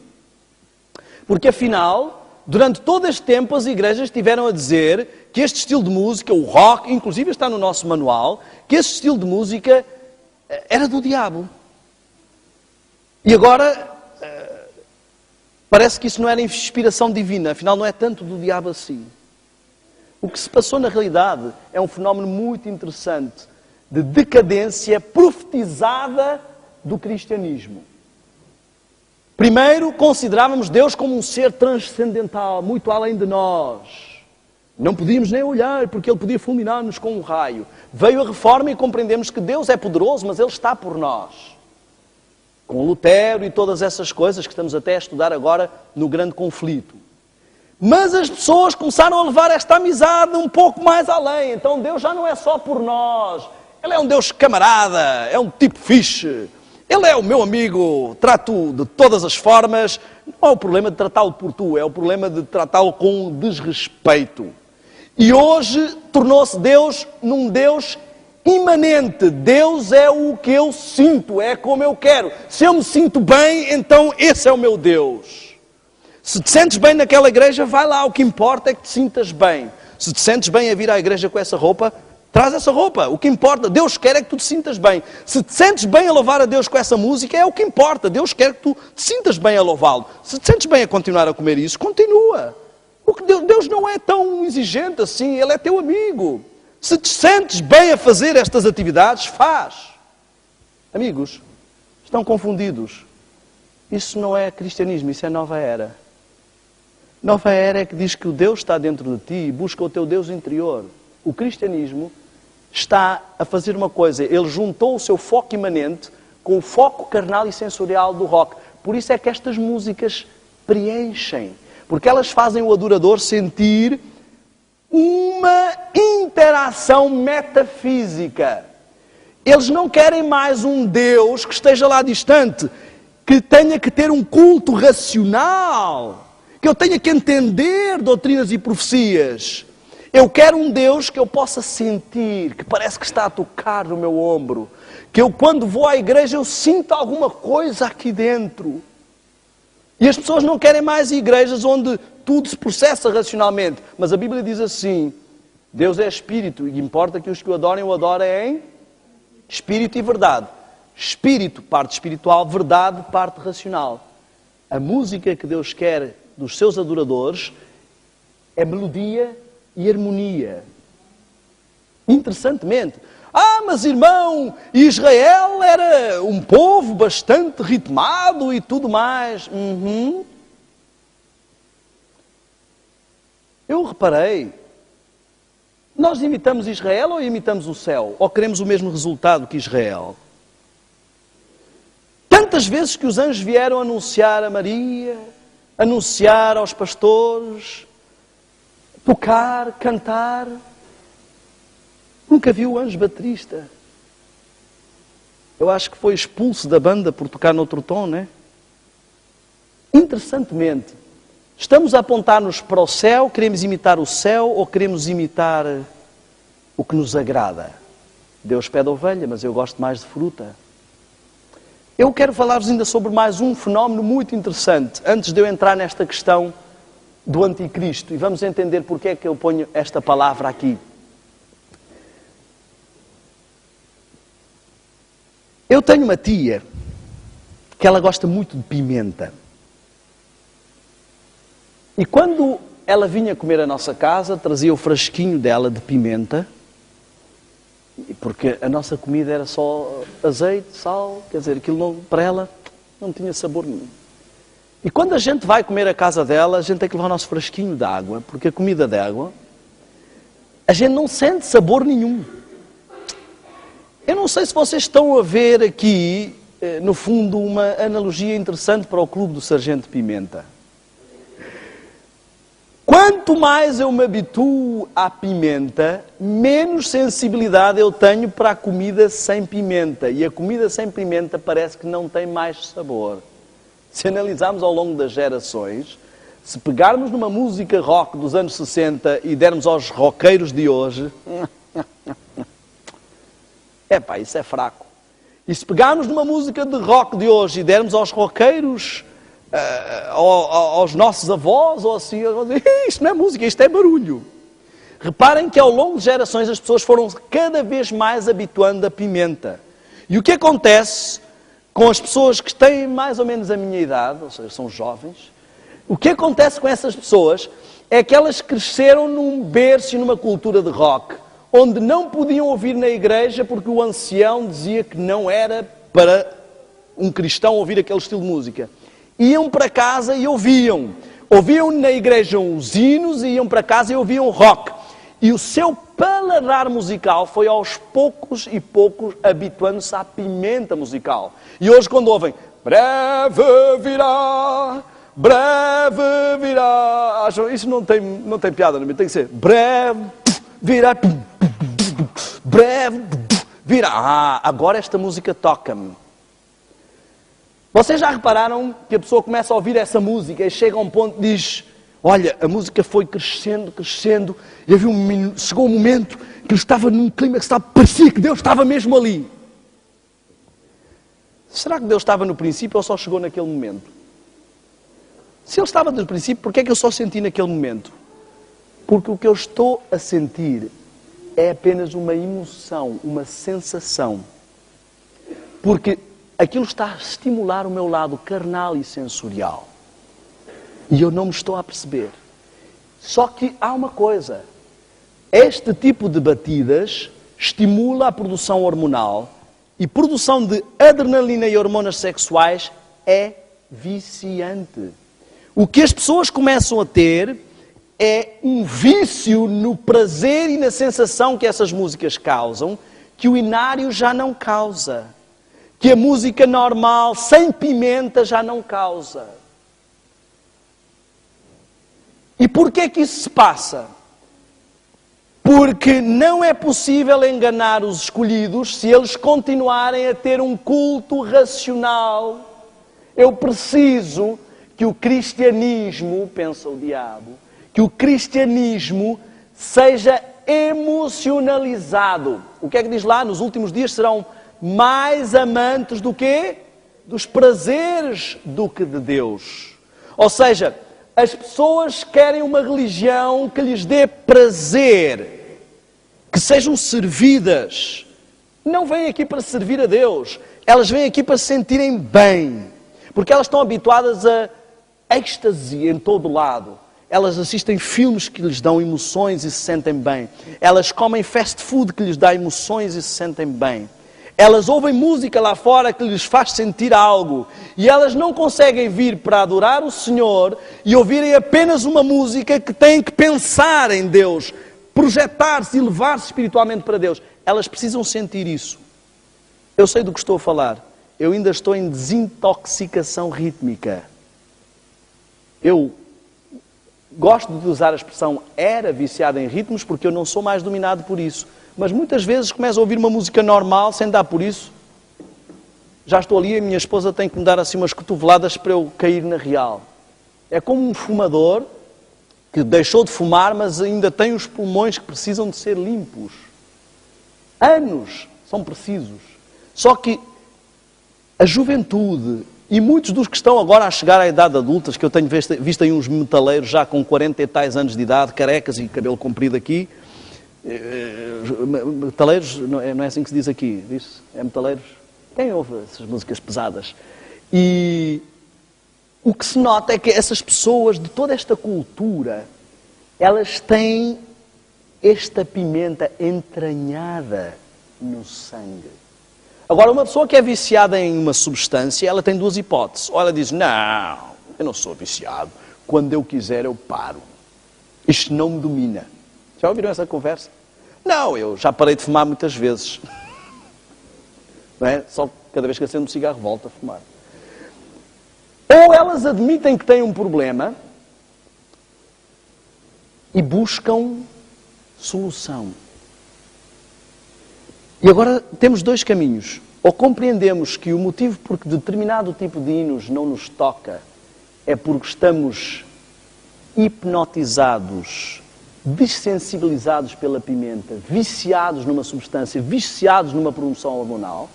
Porque afinal, durante todo este tempo as igrejas estiveram a dizer que este estilo de música, o rock, inclusive está no nosso manual, que este estilo de música era do diabo. E agora parece que isso não era inspiração divina, afinal não é tanto do diabo assim. O que se passou na realidade é um fenómeno muito interessante de decadência profetizada do cristianismo. Primeiro, considerávamos Deus como um ser transcendental, muito além de nós. Não podíamos nem olhar, porque Ele podia fulminar-nos com um raio. Veio a Reforma e compreendemos que Deus é poderoso, mas Ele está por nós. Com Lutero e todas essas coisas que estamos até a estudar agora no grande conflito. Mas as pessoas começaram a levar esta amizade um pouco mais além. Então Deus já não é só por nós. Ele é um Deus camarada, é um tipo fixe. Ele é o meu amigo, trato-o de todas as formas. Não é o problema de tratá-lo por tu, é o problema de tratá-lo com desrespeito. E hoje tornou-se Deus num Deus imanente. Deus é o que eu sinto, é como eu quero. Se eu me sinto bem, então esse é o meu Deus. Se te sentes bem naquela igreja, vai lá. O que importa é que te sintas bem. Se te sentes bem a vir à igreja com essa roupa, traz essa roupa. O que importa, Deus quer é que tu te sintas bem. Se te sentes bem a louvar a Deus com essa música, é o que importa. Deus quer que tu te sintas bem a louvá-lo. Se te sentes bem a continuar a comer isso, continua. Deus não é tão exigente assim, Ele é teu amigo. Se te sentes bem a fazer estas atividades, faz. Amigos, estão confundidos. Isso não é cristianismo, isso é nova era. Nova era é que diz que o Deus está dentro de ti e busca o teu Deus interior. O cristianismo está a fazer uma coisa. Ele juntou o seu foco imanente com o foco carnal e sensorial do rock. Por isso é que estas músicas preenchem. Porque elas fazem o adorador sentir uma interação metafísica. Eles não querem mais um Deus que esteja lá distante, que tenha que ter um culto racional, que eu tenha que entender doutrinas e profecias. Eu quero um Deus que eu possa sentir, que parece que está a tocar no meu ombro, que eu quando vou à igreja eu sinto alguma coisa aqui dentro. E as pessoas não querem mais igrejas onde tudo se processa racionalmente. Mas a Bíblia diz assim, Deus é Espírito e importa que os que o adorem em Espírito e verdade. Espírito, parte espiritual, verdade, parte racional. A música que Deus quer dos seus adoradores é melodia e harmonia. Interessantemente. Mas irmão, Israel era um povo bastante ritmado e tudo mais. Eu reparei, nós imitamos Israel ou imitamos o céu? Ou queremos o mesmo resultado que Israel? Tantas vezes que os anjos vieram anunciar a Maria, anunciar aos pastores, tocar, cantar. Nunca vi o anjo baterista. Eu acho que foi expulso da banda por tocar noutro tom, não é? Interessantemente, estamos a apontar-nos para o céu, queremos imitar o céu ou queremos imitar o que nos agrada? Deus pede ovelha, mas eu gosto mais de fruta. Eu quero falar-vos ainda sobre mais um fenómeno muito interessante, antes de eu entrar nesta questão do anticristo. E vamos entender porque é que eu ponho esta palavra aqui. Eu tenho uma tia que ela gosta muito de pimenta. E quando ela vinha comer à nossa casa, trazia o frasquinho dela de pimenta, porque a nossa comida era só azeite, sal, quer dizer, aquilo não, para ela não tinha sabor nenhum. E quando a gente vai comer à casa dela, a gente tem que levar o nosso frasquinho de água, porque a comida de água, a gente não sente sabor nenhum. Eu não sei se vocês estão a ver aqui, no fundo, uma analogia interessante para o Clube do Sargento Pimenta. Quanto mais eu me habituo à pimenta, menos sensibilidade eu tenho para a comida sem pimenta. E a comida sem pimenta parece que não tem mais sabor. Se analisarmos ao longo das gerações, se pegarmos numa música rock dos anos 60 e dermos aos roqueiros de hoje... isso é fraco. E se pegarmos numa música de rock de hoje e dermos aos roqueiros... aos nossos avós, ou assim, isto não é música, isto é barulho. Reparem que ao longo de gerações as pessoas foram cada vez mais habituando a pimenta. E o que acontece com as pessoas que têm mais ou menos a minha idade, ou seja, são jovens, o que acontece com essas pessoas é que elas cresceram num berço e numa cultura de rock, onde não podiam ouvir na igreja porque o ancião dizia que não era para um cristão ouvir aquele estilo de música. Iam para casa e ouviam. Ouviam na igreja os hinos e iam para casa e ouviam rock. E o seu paladar musical foi aos poucos e poucos habituando-se à pimenta musical. E hoje quando ouvem breve virá acham, isso não tem piada, não tem que ser breve, vira, breve, vira. Agora esta música toca-me. Vocês já repararam que a pessoa começa a ouvir essa música e chega a um ponto e diz, olha, a música foi crescendo, e chegou um momento que ele estava num clima que parecia que Deus estava mesmo ali. Será que Deus estava no princípio ou só chegou naquele momento? Se Ele estava no princípio, por que é que eu só senti naquele momento? Porque o que eu estou a sentir é apenas uma emoção, uma sensação. Porque aquilo está a estimular o meu lado carnal e sensorial. E eu não me estou a perceber. Só que há uma coisa. Este tipo de batidas estimula a produção hormonal e produção de adrenalina e hormonas sexuais é viciante. O que as pessoas começam a ter é um vício no prazer e na sensação que essas músicas causam, que o inário já não causa. Que a música normal, sem pimenta, já não causa. E porquê é que isso se passa? Porque não é possível enganar os escolhidos se eles continuarem a ter um culto racional. Eu preciso que o cristianismo, pensa o diabo, que o cristianismo seja emocionalizado. O que é que diz lá? Nos últimos dias serão mais amantes do quê? Dos prazeres do que de Deus. Ou seja, as pessoas querem uma religião que lhes dê prazer, que sejam servidas. Não vêm aqui para servir a Deus, elas vêm aqui para se sentirem bem, porque elas estão habituadas a êxtase em todo lado. Elas assistem filmes que lhes dão emoções e se sentem bem. Elas comem fast food que lhes dá emoções e se sentem bem. Elas ouvem música lá fora que lhes faz sentir algo. E elas não conseguem vir para adorar o Senhor e ouvirem apenas uma música que têm que pensar em Deus, projetar-se e levar-se espiritualmente para Deus. Elas precisam sentir isso. Eu sei do que estou a falar. Eu ainda estou em desintoxicação rítmica. Eu gosto de usar a expressão era viciado em ritmos porque eu não sou mais dominado por isso. Mas muitas vezes começo a ouvir uma música normal sem dar por isso. Já estou ali e a minha esposa tem que me dar assim umas cotoveladas para eu cair na real. É como um fumador que deixou de fumar, mas ainda tem os pulmões que precisam de ser limpos. Anos são precisos. Só que a juventude e muitos dos que estão agora a chegar à idade adulta, que eu tenho visto aí uns metaleiros já com 40 e tais anos de idade, carecas e cabelo comprido aqui. Metaleiros, não é assim que se diz aqui, diz? É metaleiros? Quem ouve essas músicas pesadas? E o que se nota é que essas pessoas de toda esta cultura, elas têm esta pimenta entranhada no sangue. Agora, uma pessoa que é viciada em uma substância, ela tem duas hipóteses. Ou ela diz, não, eu não sou viciado, quando eu quiser eu paro. Isto não me domina. Já ouviram essa conversa? Não, eu já parei de fumar muitas vezes. Não é? Só cada vez que acendo um cigarro volto a fumar. Ou elas admitem que têm um problema e buscam solução. E agora temos dois caminhos. Ou compreendemos que o motivo por que determinado tipo de hinos não nos toca é porque estamos hipnotizados, desensibilizados pela pimenta, viciados numa substância, viciados numa produção hormonal,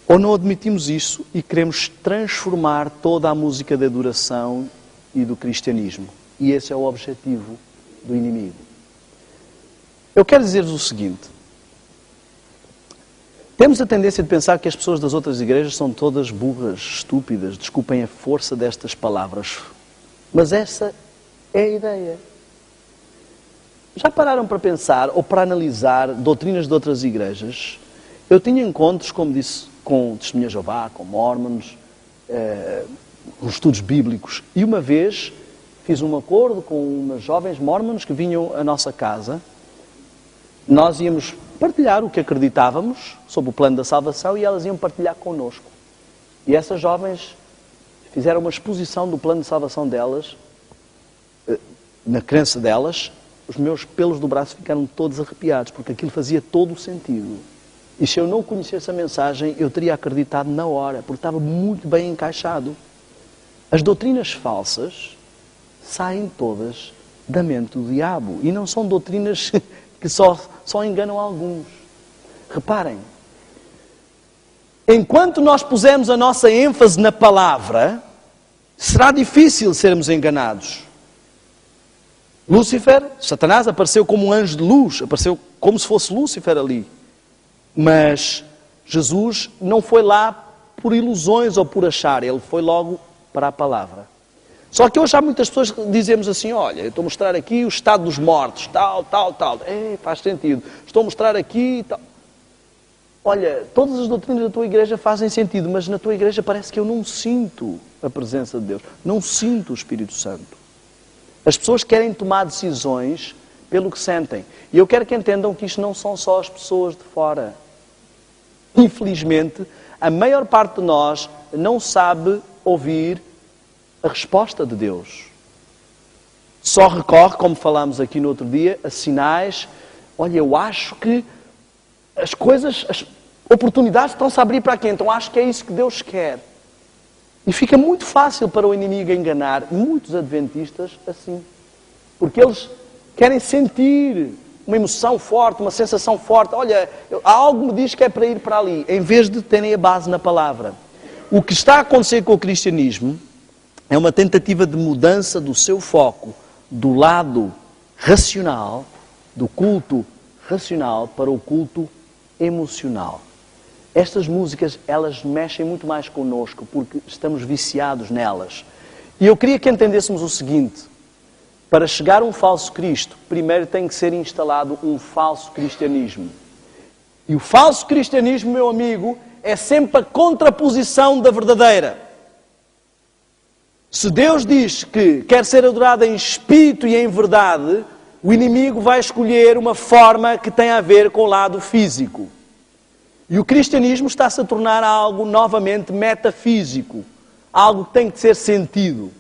ou não admitimos isso e queremos transformar toda a música da adoração e do cristianismo. E esse é o objetivo do inimigo. Eu quero dizer-vos o seguinte. Temos a tendência de pensar que as pessoas das outras igrejas são todas burras, estúpidas, desculpem a força destas palavras. Mas essa é a ideia. Já pararam para pensar ou para analisar doutrinas de outras igrejas? Eu tinha encontros, como disse, com Testemunhas de Jeová, com Mormons, com estudos bíblicos. E uma vez fiz um acordo com umas jovens Mormons que vinham à nossa casa. Nós íamos partilhar o que acreditávamos sobre o plano da salvação e elas iam partilhar connosco. E essas jovens fizeram uma exposição do plano de salvação delas na crença delas, os meus pelos do braço ficaram todos arrepiados, porque aquilo fazia todo o sentido. E se eu não conhecesse a mensagem, eu teria acreditado na hora, porque estava muito bem encaixado. As doutrinas falsas saem todas da mente do diabo. E não são doutrinas que só enganam alguns. Reparem, enquanto nós pusermos a nossa ênfase na palavra, será difícil sermos enganados. Lúcifer, Satanás, apareceu como um anjo de luz, apareceu como se fosse Lúcifer ali. Mas Jesus não foi lá por ilusões ou por achar, ele foi logo para a palavra. Só que hoje há muitas pessoas que dizemos assim, olha, eu estou a mostrar aqui o estado dos mortos, tal. Faz sentido. Estou a mostrar aqui tal. Olha, todas as doutrinas da tua igreja fazem sentido, mas na tua igreja parece que eu não sinto a presença de Deus, não sinto o Espírito Santo. As pessoas querem tomar decisões pelo que sentem. E eu quero que entendam que isto não são só as pessoas de fora. Infelizmente, a maior parte de nós não sabe ouvir a resposta de Deus. Só recorre, como falámos aqui no outro dia, a sinais. Olha, eu acho que as coisas, as oportunidades estão-se a abrir para aqui, então acho que é isso que Deus quer. E fica muito fácil para o inimigo enganar muitos adventistas assim. Porque eles querem sentir uma emoção forte, uma sensação forte. Olha, algo me diz que é para ir para ali, em vez de terem a base na palavra. O que está a acontecer com o cristianismo é uma tentativa de mudança do seu foco do lado racional, do culto racional, para o culto emocional. Estas músicas, elas mexem muito mais connosco, porque estamos viciados nelas. E eu queria que entendêssemos o seguinte: para chegar a um falso Cristo, primeiro tem que ser instalado um falso cristianismo. E o falso cristianismo, meu amigo, é sempre a contraposição da verdadeira. Se Deus diz que quer ser adorado em espírito e em verdade, o inimigo vai escolher uma forma que tem a ver com o lado físico. E o cristianismo está-se a tornar algo novamente metafísico, algo que tem que ser sentido.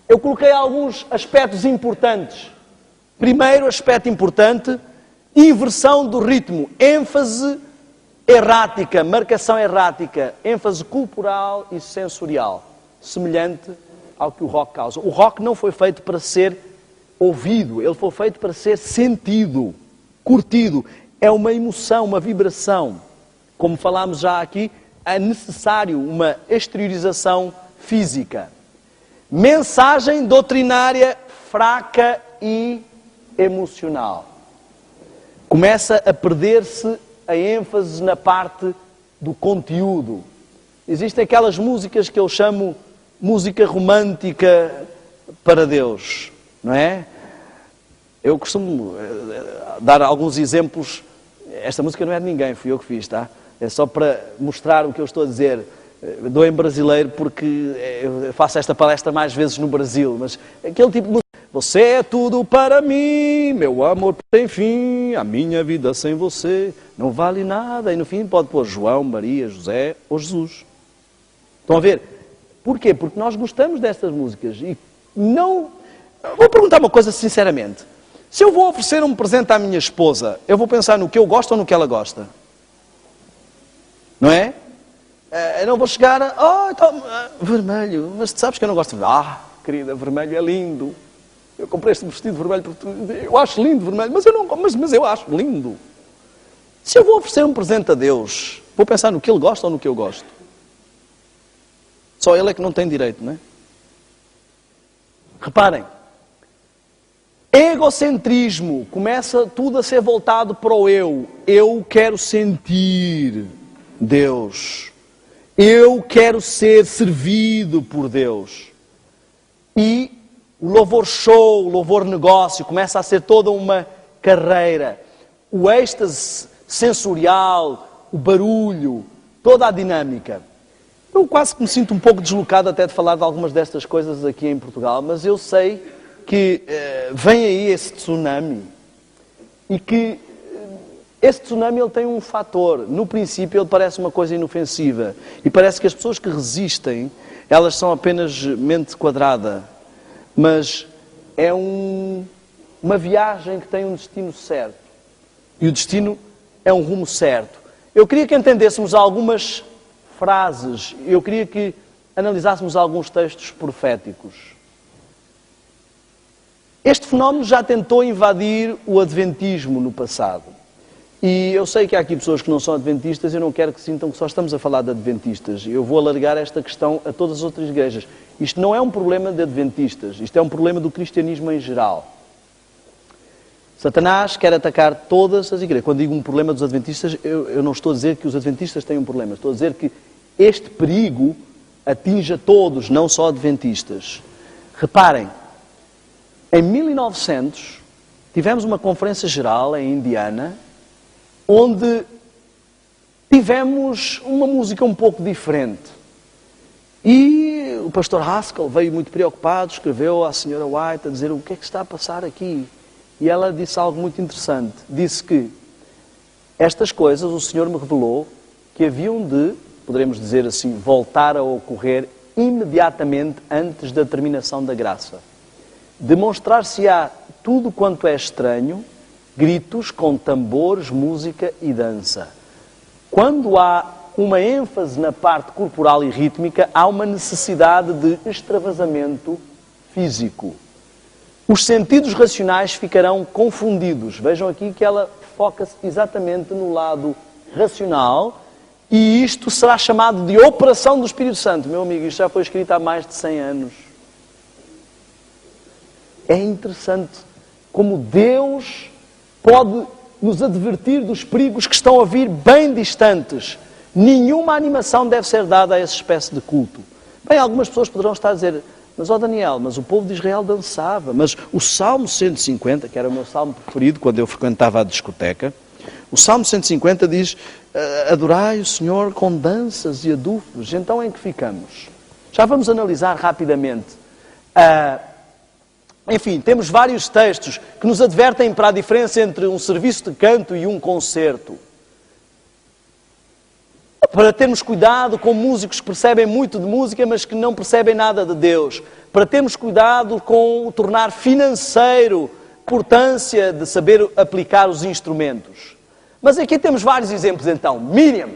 Eu coloquei alguns aspectos importantes. Primeiro aspecto importante, inversão do ritmo, ênfase errática, marcação errática, ênfase corporal e sensorial, semelhante ao que o rock causa. O rock não foi feito para ser ouvido, ele foi feito para ser sentido, curtido. É uma emoção, uma vibração. Como falámos já aqui, é necessário uma exteriorização física. Mensagem doutrinária fraca e emocional. Começa a perder-se a ênfase na parte do conteúdo. Existem aquelas músicas que eu chamo música romântica para Deus, não é? Eu costumo dar alguns exemplos. Esta música não é de ninguém, fui eu que fiz, tá? É só para mostrar o que eu estou a dizer. Dou em brasileiro porque eu faço esta palestra mais vezes no Brasil, mas aquele tipo de música. Você é tudo para mim, meu amor tem fim, a minha vida sem você não vale nada. E no fim pode pôr João, Maria, José ou Jesus. Estão a ver? Porquê? Porque nós gostamos destas músicas e não... Vou perguntar uma coisa sinceramente. Se eu vou oferecer um presente à minha esposa, eu vou pensar no que eu gosto ou no que ela gosta? Não é? Eu não vou chegar a... vermelho, mas tu sabes que eu não gosto de... querida, vermelho é lindo. Eu comprei este vestido vermelho porque eu acho lindo vermelho, mas eu acho lindo. Se eu vou oferecer um presente a Deus, vou pensar no que Ele gosta ou no que eu gosto? Só Ele é que não tem direito, não é? Reparem. Egocentrismo. Começa tudo a ser voltado para o eu. Eu quero sentir Deus. Eu quero ser servido por Deus. E o louvor show, o louvor negócio, começa a ser toda uma carreira. O êxtase sensorial, o barulho, toda a dinâmica. Eu quase que me sinto um pouco deslocado até de falar de algumas destas coisas aqui em Portugal, mas eu sei que vem aí esse tsunami e que esse tsunami ele tem um fator. No princípio ele parece uma coisa inofensiva e parece que as pessoas que resistem, elas são apenas mente quadrada. Mas é uma viagem que tem um destino certo. E o destino é um rumo certo. Eu queria que entendêssemos algumas frases, eu queria que analisássemos alguns textos proféticos. Este fenómeno já tentou invadir o adventismo no passado. E eu sei que há aqui pessoas que não são adventistas e eu não quero que sintam que só estamos a falar de adventistas. Eu vou alargar esta questão a todas as outras igrejas. Isto não é um problema de adventistas, isto é um problema do cristianismo em geral. Satanás quer atacar todas as igrejas. Quando digo um problema dos adventistas, eu não estou a dizer que os adventistas têm um problema. Estou a dizer que este perigo atinge a todos, não só adventistas. Reparem, em 1900 tivemos uma conferência geral em Indiana, onde tivemos uma música um pouco diferente. E o pastor Haskell veio muito preocupado, escreveu à senhora White a dizer o que é que está a passar aqui. E ela disse algo muito interessante. Disse que estas coisas o Senhor me revelou que haviam de, poderemos dizer assim, voltar a ocorrer imediatamente antes da terminação da graça. Demonstrar-se-á tudo quanto é estranho, gritos com tambores, música e dança. Quando há uma ênfase na parte corporal e rítmica, há uma necessidade de extravasamento físico. Os sentidos racionais ficarão confundidos. Vejam aqui que ela foca-se exatamente no lado racional e isto será chamado de operação do Espírito Santo. Meu amigo, isto já foi escrito há mais de 100 anos. É interessante como Deus pode nos advertir dos perigos que estão a vir bem distantes. Nenhuma animação deve ser dada a essa espécie de culto. Bem, algumas pessoas poderão estar a dizer, mas ó Daniel, mas o povo de Israel dançava. Mas o Salmo 150, que era o meu salmo preferido quando eu frequentava a discoteca, o Salmo 150 diz, adorai o Senhor com danças e adufes. Então em que ficamos? Já vamos analisar rapidamente. Enfim, temos vários textos que nos advertem para a diferença entre um serviço de canto e um concerto. Para termos cuidado com músicos que percebem muito de música, mas que não percebem nada de Deus. Para termos cuidado com o tornar financeiro a importância de saber aplicar os instrumentos. Mas aqui temos vários exemplos então. Miriam,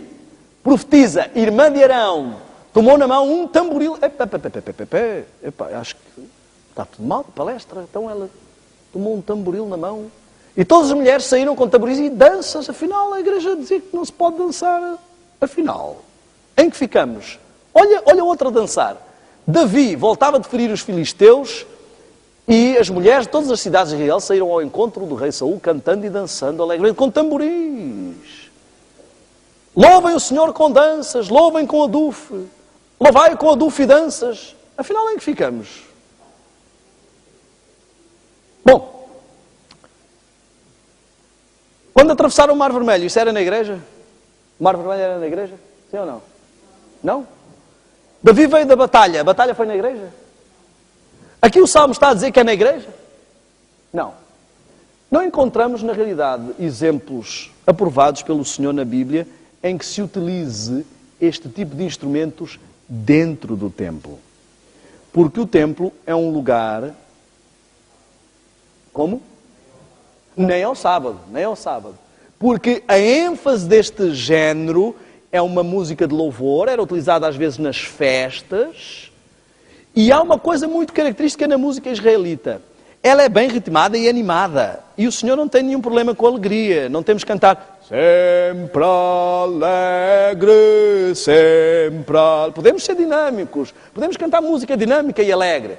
profetisa, irmã de Arão, tomou na mão um tamboril. Acho que está tudo mal de palestra. Então ela tomou um tamboril na mão. E todas as mulheres saíram com tamboris e danças. Afinal, a igreja dizia que não se pode dançar. Afinal, em que ficamos? Olha outra a dançar. Davi voltava de ferir os filisteus e as mulheres de todas as cidades de Israel saíram ao encontro do rei Saul cantando e dançando alegremente com tamboris. Louvem o Senhor com danças, louvem com adufe, louvai com adufe e danças. Afinal, em que ficamos? Bom, quando atravessaram o Mar Vermelho, isso era na igreja? O Mar Vermelho era na igreja? Sim ou não? Não? Davi veio da batalha. A batalha foi na igreja? Aqui o Salmo está a dizer que é na igreja? Não. Não encontramos, na realidade, exemplos aprovados pelo Senhor na Bíblia em que se utilize este tipo de instrumentos dentro do templo. Porque o templo é um lugar... Como? Nem ao sábado. Porque a ênfase deste género é uma música de louvor, era utilizada às vezes nas festas, e há uma coisa muito característica na música israelita. Ela é bem ritmada e animada, e o Senhor não tem nenhum problema com a alegria. Não temos que cantar sempre alegre, sempre alegre. Podemos ser dinâmicos, podemos cantar música dinâmica e alegre,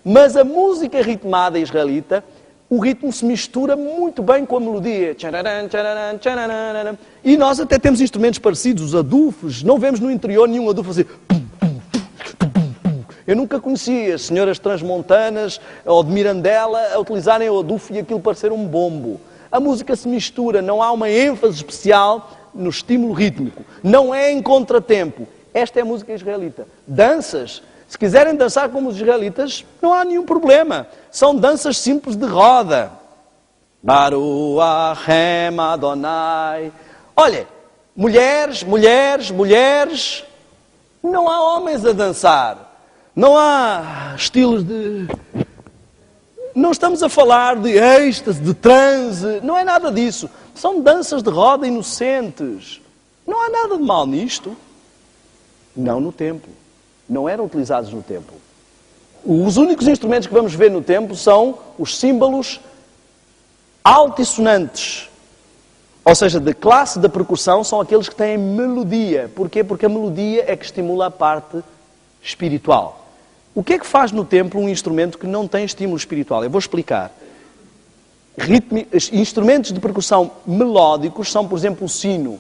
mas a música ritmada israelita, o ritmo se mistura muito bem com a melodia. E nós até temos instrumentos parecidos, os adufes. Não vemos no interior nenhum adufe assim. Eu nunca conhecia as senhoras transmontanas ou de Mirandela a utilizarem o adufe e aquilo parecer um bombo. A música se mistura, não há uma ênfase especial no estímulo rítmico. Não é em contratempo. Esta é a música israelita. Danças. Se quiserem dançar como os israelitas, não há nenhum problema. São danças simples de roda. Baruch Hashem Adonai. Olha, mulheres, não há homens a dançar. Não há estilos de... não estamos a falar de êxtase, de transe, não é nada disso. São danças de roda inocentes. Não há nada de mal nisto. Não no templo. Não eram utilizados no templo. Os únicos instrumentos que vamos ver no templo são os símbolos altissonantes. Ou seja, de classe da percussão, são aqueles que têm melodia. Porquê? Porque a melodia é que estimula a parte espiritual. O que é que faz no templo um instrumento que não tem estímulo espiritual? Eu vou explicar. Instrumentos de percussão melódicos são, por exemplo, o sino.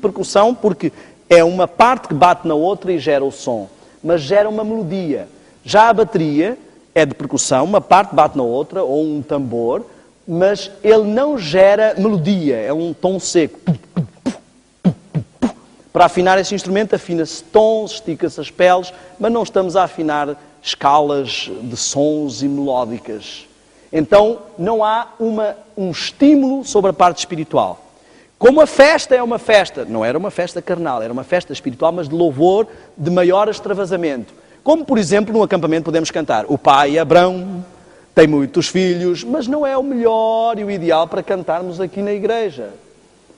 Percussão porque é uma parte que bate na outra e gera o som. Mas gera uma melodia. Já a bateria é de percussão, uma parte bate na outra, ou um tambor, mas ele não gera melodia, é um tom seco. Para afinar esse instrumento, afina-se tons, estica-se as peles, mas não estamos a afinar escalas de sons e melódicas. Então, não há um estímulo sobre a parte espiritual. Como a festa é uma festa, não era uma festa carnal, era uma festa espiritual, mas de louvor, de maior extravasamento. Como, por exemplo, num acampamento podemos cantar o pai Abrão tem muitos filhos, mas não é o melhor e o ideal para cantarmos aqui na igreja.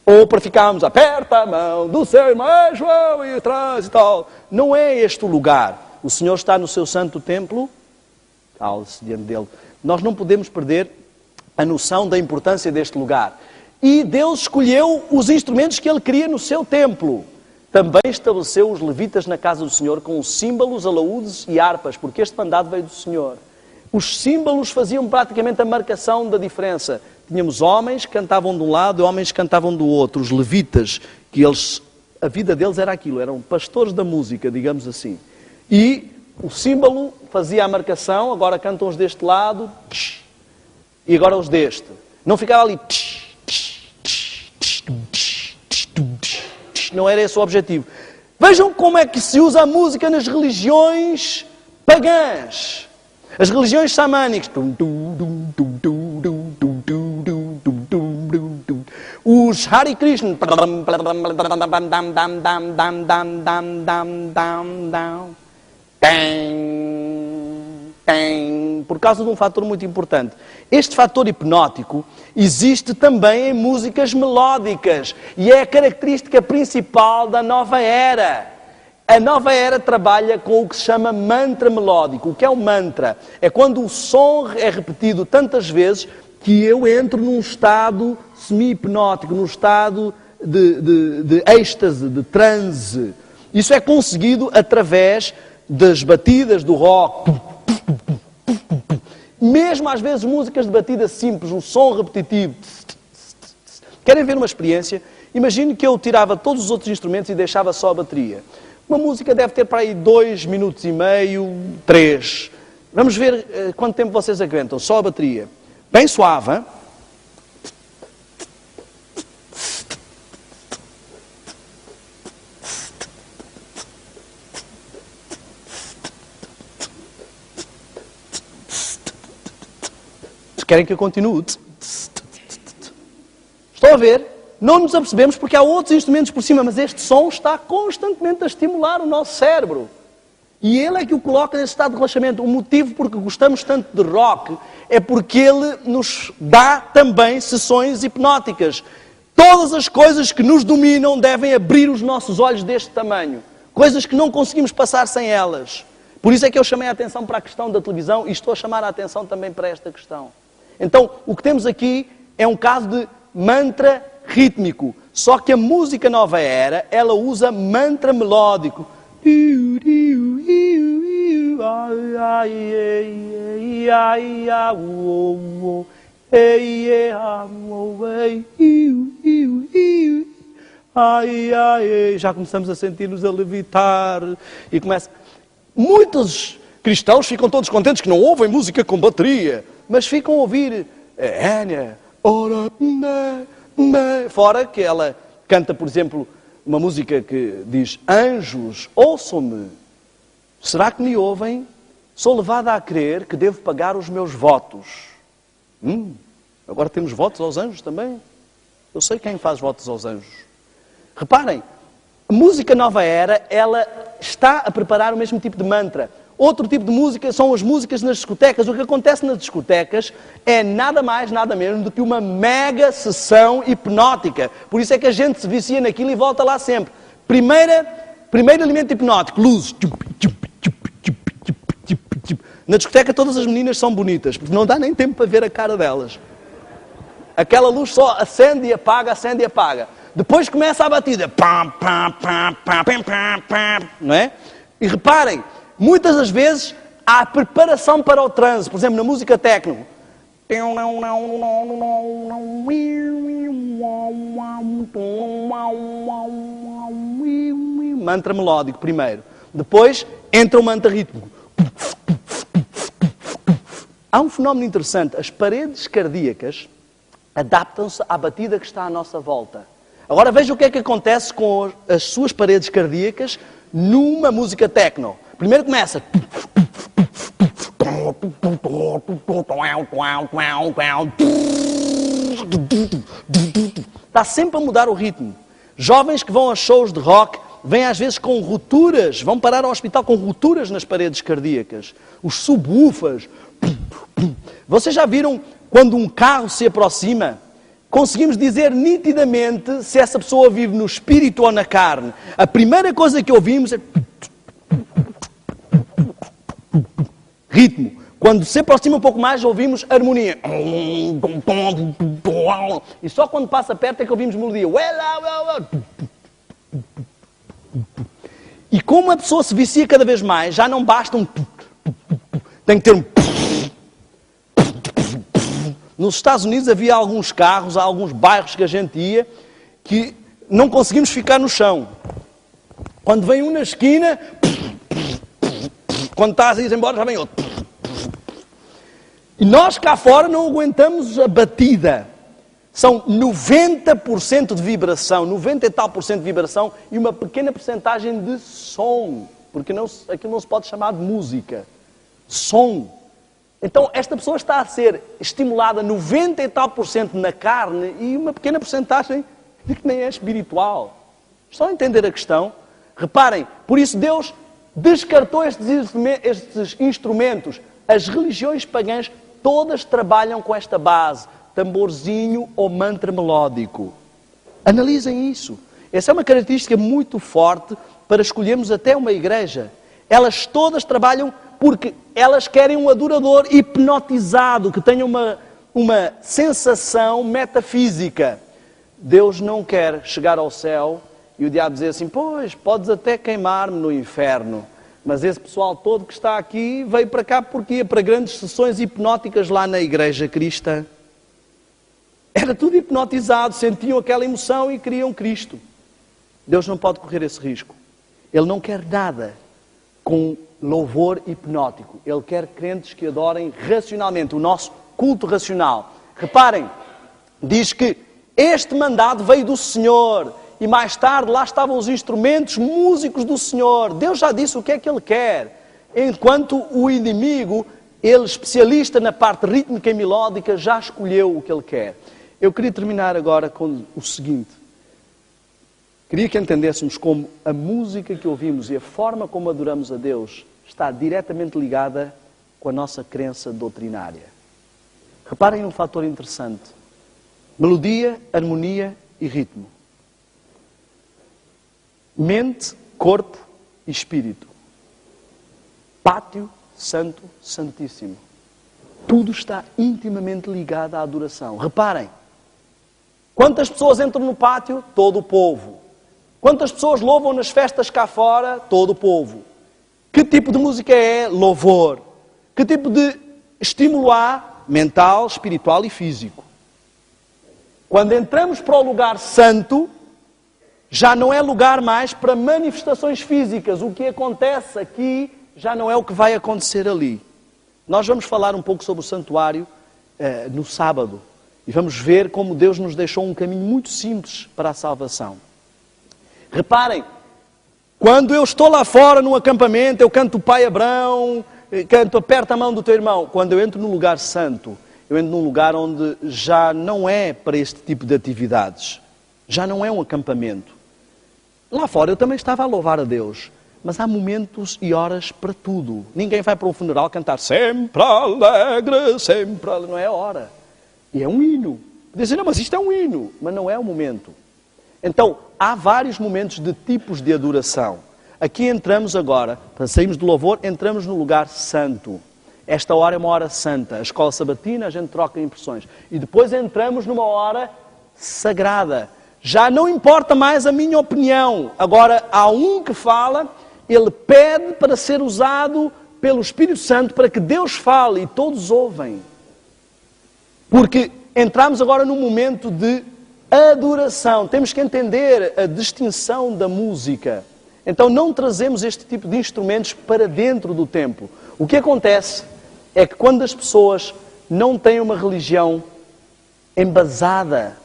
Ou para ficarmos, aperta a mão do seu irmão João e traz e tal. Não é este o lugar. O Senhor está no seu santo templo, cale-se diante dele. Nós não podemos perder a noção da importância deste lugar. E Deus escolheu os instrumentos que Ele queria no seu templo. Também estabeleceu os levitas na casa do Senhor com símbolos, alaúdes e harpas, porque este mandado veio do Senhor. Os símbolos faziam praticamente a marcação da diferença. Tínhamos homens que cantavam de um lado e homens que cantavam do outro. Os levitas, que a vida deles era aquilo, eram pastores da música, digamos assim. E o símbolo fazia a marcação, agora cantam os deste lado, e agora os deste. Não ficava ali... Não era esse o objetivo. Vejam como é que se usa a música nas religiões pagãs. As religiões xamânicas. Os Hare Krishna. Por causa de um fator muito importante. Este fator hipnótico existe também em músicas melódicas e é a característica principal da nova era. A nova era trabalha com o que se chama mantra melódico. O que é o mantra? É quando o som é repetido tantas vezes que eu entro num estado semi-hipnótico, num estado de êxtase, de transe. Isso é conseguido através das batidas do rock. Mesmo às vezes músicas de batida simples, um som repetitivo. Querem ver uma experiência? Imagine que eu tirava todos os outros instrumentos e deixava só a bateria. Uma música deve ter para aí 2 minutos e meio, 3. Vamos ver quanto tempo vocês aguentam, só a bateria. Bem suave, hein? Querem que eu continue? Estão a ver? Não nos apercebemos porque há outros instrumentos por cima, mas este som está constantemente a estimular o nosso cérebro. E ele é que o coloca nesse estado de relaxamento. O motivo por que gostamos tanto de rock é porque ele nos dá também sessões hipnóticas. Todas as coisas que nos dominam devem abrir os nossos olhos deste tamanho. Coisas que não conseguimos passar sem elas. Por isso é que eu chamei a atenção para a questão da televisão e estou a chamar a atenção também para esta questão. Então, o que temos aqui é um caso de mantra rítmico. Só que a música nova era, ela usa mantra melódico. Já começamos a sentir-nos a levitar. E começa... Muitos cristãos ficam todos contentes que não ouvem música com bateria, mas ficam a ouvir fora que ela canta, por exemplo, uma música que diz: anjos, ouçam-me. Será que me ouvem? Sou levada a crer que devo pagar os meus votos. Agora temos votos aos anjos também. Eu sei quem faz votos aos anjos. Reparem, a música nova era, ela está a preparar o mesmo tipo de mantra. Outro tipo de música são as músicas nas discotecas. O que acontece nas discotecas é nada mais, nada menos do que uma mega sessão hipnótica. Por isso é que a gente se vicia naquilo e volta lá sempre. Primeiro elemento hipnótico, luzes. Na discoteca todas as meninas são bonitas, porque não dá nem tempo para ver a cara delas. Aquela luz só acende e apaga, acende e apaga. Depois começa a batida. Não é? E reparem, muitas das vezes há preparação para o transe. Por exemplo, na música techno. Mantra melódico primeiro. Depois entra o mantra rítmico. Há um fenómeno interessante. As paredes cardíacas adaptam-se à batida que está à nossa volta. Agora veja o que é que acontece com as suas paredes cardíacas numa música techno. Primeiro começa. Está sempre a mudar o ritmo. Jovens que vão a shows de rock vêm às vezes com rupturas, vão parar ao hospital com rupturas nas paredes cardíacas. Os subwoofers. Vocês já viram quando um carro se aproxima? Conseguimos dizer nitidamente se essa pessoa vive no espírito ou na carne. A primeira coisa que ouvimos é ritmo. Quando se aproxima um pouco mais, ouvimos harmonia. E só quando passa perto é que ouvimos melodia. E como a pessoa se vicia cada vez mais, já não basta um... Tem que ter um... Nos Estados Unidos havia alguns carros, alguns bairros que a gente ia, que não conseguimos ficar no chão. Quando vem um na esquina, quando estás a ir embora, já vem outro. E nós cá fora não aguentamos a batida. São 90% de vibração, 90 e tal % de vibração e uma pequena porcentagem de som. Porque aquilo não se pode chamar de música. Som. Então, esta pessoa está a ser estimulada 90 e tal % na carne e uma pequena porcentagem que nem é espiritual. Estão a entender a questão? Reparem, por isso Deus descartou estes instrumentos. As religiões pagãs todas trabalham com esta base, tamborzinho ou mantra melódico. Analisem isso. Essa é uma característica muito forte para escolhermos até uma igreja. Elas todas trabalham porque elas querem um adorador hipnotizado, que tenha uma sensação metafísica. Deus não quer chegar ao céu e o diabo dizer assim, pois, podes até queimar-me no inferno, mas esse pessoal todo que está aqui veio para cá porque ia para grandes sessões hipnóticas lá na igreja cristã. Era tudo hipnotizado, sentiam aquela emoção e queriam Cristo. Deus não pode correr esse risco. Ele não quer nada com louvor hipnótico. Ele quer crentes que adorem racionalmente, o nosso culto racional. Reparem, diz que este mandado veio do Senhor e mais tarde lá estavam os instrumentos músicos do Senhor. Deus já disse o que é que Ele quer. Enquanto o inimigo, ele especialista na parte rítmica e melódica, já escolheu o que Ele quer. Eu queria terminar agora com o seguinte. Queria que entendêssemos como a música que ouvimos e a forma como adoramos a Deus está diretamente ligada com a nossa crença doutrinária. Reparem num fator interessante. Melodia, harmonia e ritmo. Mente, corpo e espírito. Pátio, santo, santíssimo. Tudo está intimamente ligado à adoração. Reparem. Quantas pessoas entram no pátio? Todo o povo. Quantas pessoas louvam nas festas cá fora? Todo o povo. Que tipo de música é? Louvor. Que tipo de estímulo há? Mental, espiritual e físico. Quando entramos para o lugar santo, já não é lugar mais para manifestações físicas. O que acontece aqui já não é o que vai acontecer ali. Nós vamos falar um pouco sobre o santuário no sábado. E vamos ver como Deus nos deixou um caminho muito simples para a salvação. Reparem, quando eu estou lá fora num acampamento, eu canto o Pai Abrão, canto Aperta a Mão do Teu Irmão. Quando eu entro num lugar santo, eu entro num lugar onde já não é para este tipo de atividades. Já não é um acampamento. Lá fora eu também estava a louvar a Deus. Mas há momentos e horas para tudo. Ninguém vai para um funeral cantar sempre alegre, sempre alegre. Não é a hora. E é um hino. Dizem, não, mas isto é um hino. Mas não é o momento. Então, há vários momentos de tipos de adoração. Aqui entramos agora, para sairmos do louvor, entramos no lugar santo. Esta hora é uma hora santa. A escola sabatina, a gente troca impressões. E depois entramos numa hora sagrada. Já não importa mais a minha opinião. Agora, há um que fala, ele pede para ser usado pelo Espírito Santo para que Deus fale e todos ouvem. Porque entramos agora num momento de adoração. Temos que entender a distinção da música. Então não trazemos este tipo de instrumentos para dentro do templo. O que acontece é que quando as pessoas não têm uma religião embasada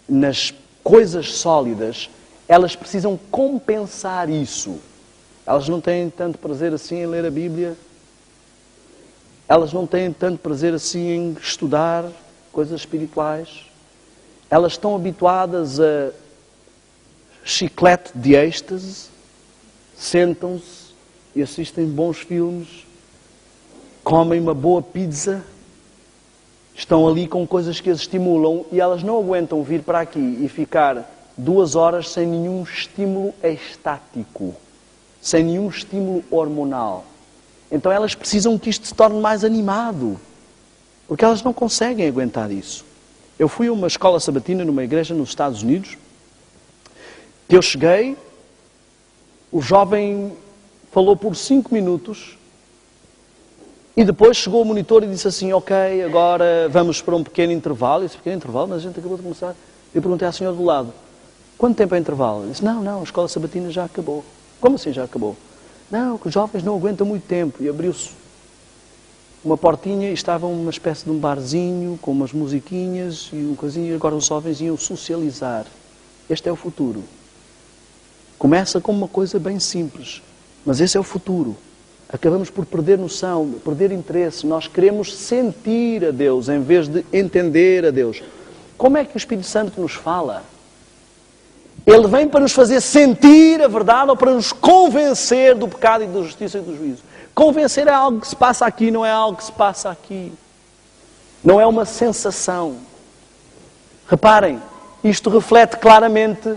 nas coisas sólidas, elas precisam compensar isso. Elas não têm tanto prazer assim em ler a Bíblia. Elas não têm tanto prazer assim em estudar coisas espirituais. Elas estão habituadas a chiclete de êxtase, sentam-se e assistem bons filmes, comem uma boa pizza, estão ali com coisas que as estimulam e elas não aguentam vir para aqui e ficar 2 horas sem nenhum estímulo estático, sem nenhum estímulo hormonal. Então elas precisam que isto se torne mais animado, porque elas não conseguem aguentar isso. Eu fui a uma escola sabatina numa igreja nos Estados Unidos, que eu cheguei, o jovem falou por 5 minutos e depois chegou o monitor e disse assim, ok, agora vamos para um pequeno intervalo. Eu disse, pequeno intervalo? Mas a gente acabou de começar. Eu perguntei à senhora do lado, quanto tempo é intervalo? Ele disse, não, a escola sabatina já acabou. Como assim já acabou? Não, que os jovens não aguentam muito tempo. E abriu-se uma portinha e estava uma espécie de um barzinho com umas musiquinhas e um coisinho, e agora os jovens iam socializar. Este é o futuro. Começa com uma coisa bem simples, mas esse é o futuro. Acabamos por perder noção, perder interesse. Nós queremos sentir a Deus em vez de entender a Deus. Como é que o Espírito Santo nos fala? Ele vem para nos fazer sentir a verdade ou para nos convencer do pecado e da justiça e do juízo. Convencer é algo que se passa aqui, não é algo que se passa aqui. Não é uma sensação. Reparem, isto reflete claramente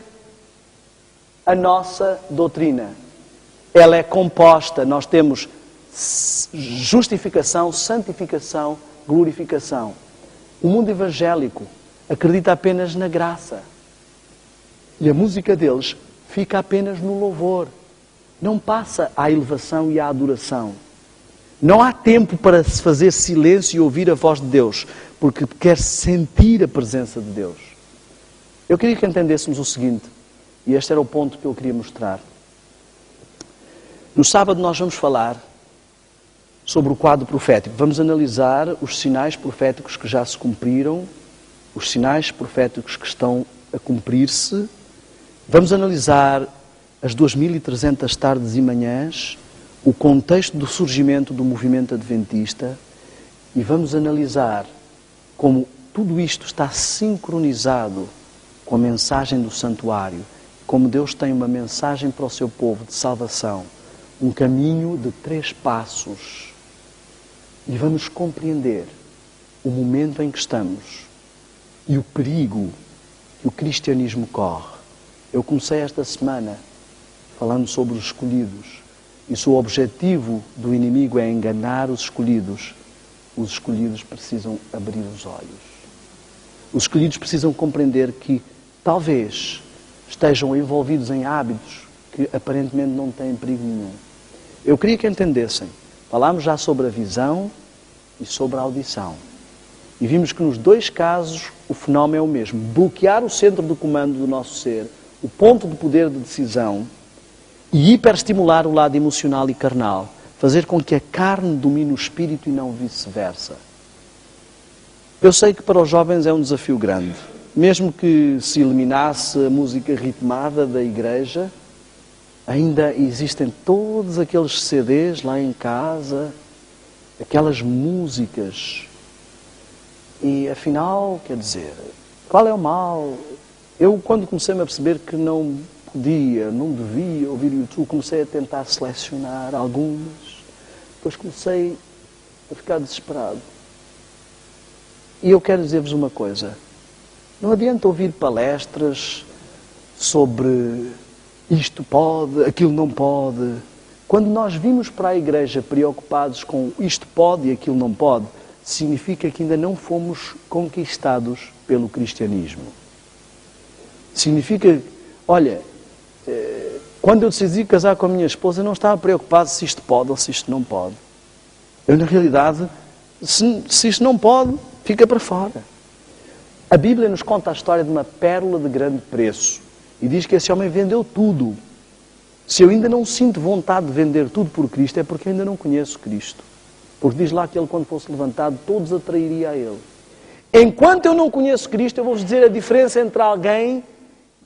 a nossa doutrina. Ela é composta, nós temos justificação, santificação, glorificação. O mundo evangélico acredita apenas na graça. E a música deles fica apenas no louvor. Não passa à elevação e à adoração. Não há tempo para se fazer silêncio e ouvir a voz de Deus, porque quer sentir a presença de Deus. Eu queria que entendêssemos o seguinte, e este era o ponto que eu queria mostrar. No sábado nós vamos falar sobre o quadro profético. Vamos analisar os sinais proféticos que já se cumpriram, os sinais proféticos que estão a cumprir-se. Vamos analisar as 2300 tardes e manhãs, o contexto do surgimento do movimento adventista e vamos analisar como tudo isto está sincronizado com a mensagem do santuário, como Deus tem uma mensagem para o seu povo de salvação, um caminho de 3 passos. E vamos compreender o momento em que estamos e o perigo que o cristianismo corre. Eu comecei esta semana falando sobre os escolhidos. E se o objetivo do inimigo é enganar os escolhidos precisam abrir os olhos. Os escolhidos precisam compreender que talvez estejam envolvidos em hábitos que aparentemente não têm perigo nenhum. Eu queria que entendessem. Falámos já sobre a visão e sobre a audição. E vimos que nos 2 casos o fenómeno é o mesmo. Bloquear o centro do comando do nosso ser, o ponto de poder de decisão, e hiperestimular o lado emocional e carnal. Fazer com que a carne domine o espírito e não vice-versa. Eu sei que para os jovens é um desafio grande. Mesmo que se eliminasse a música ritmada da igreja, ainda existem todos aqueles CDs lá em casa, aquelas músicas. E afinal, quer dizer, qual é o mal? Eu, quando comecei-me a perceber que não podia, não devia ouvir YouTube. Comecei a tentar selecionar algumas. Depois comecei a ficar desesperado. E eu quero dizer-vos uma coisa. Não adianta ouvir palestras sobre isto pode, aquilo não pode. Quando nós vimos para a igreja preocupados com isto pode e aquilo não pode, significa que ainda não fomos conquistados pelo cristianismo. Significa, olha, quando eu decidi casar com a minha esposa, eu não estava preocupado se isto pode ou se isto não pode. Eu, na realidade, se isto não pode, fica para fora. A Bíblia nos conta a história de uma pérola de grande preço. E diz que esse homem vendeu tudo. Se eu ainda não sinto vontade de vender tudo por Cristo, é porque eu ainda não conheço Cristo. Porque diz lá que ele, quando fosse levantado, todos atrairia a ele. Enquanto eu não conheço Cristo, eu vou-vos dizer a diferença entre alguém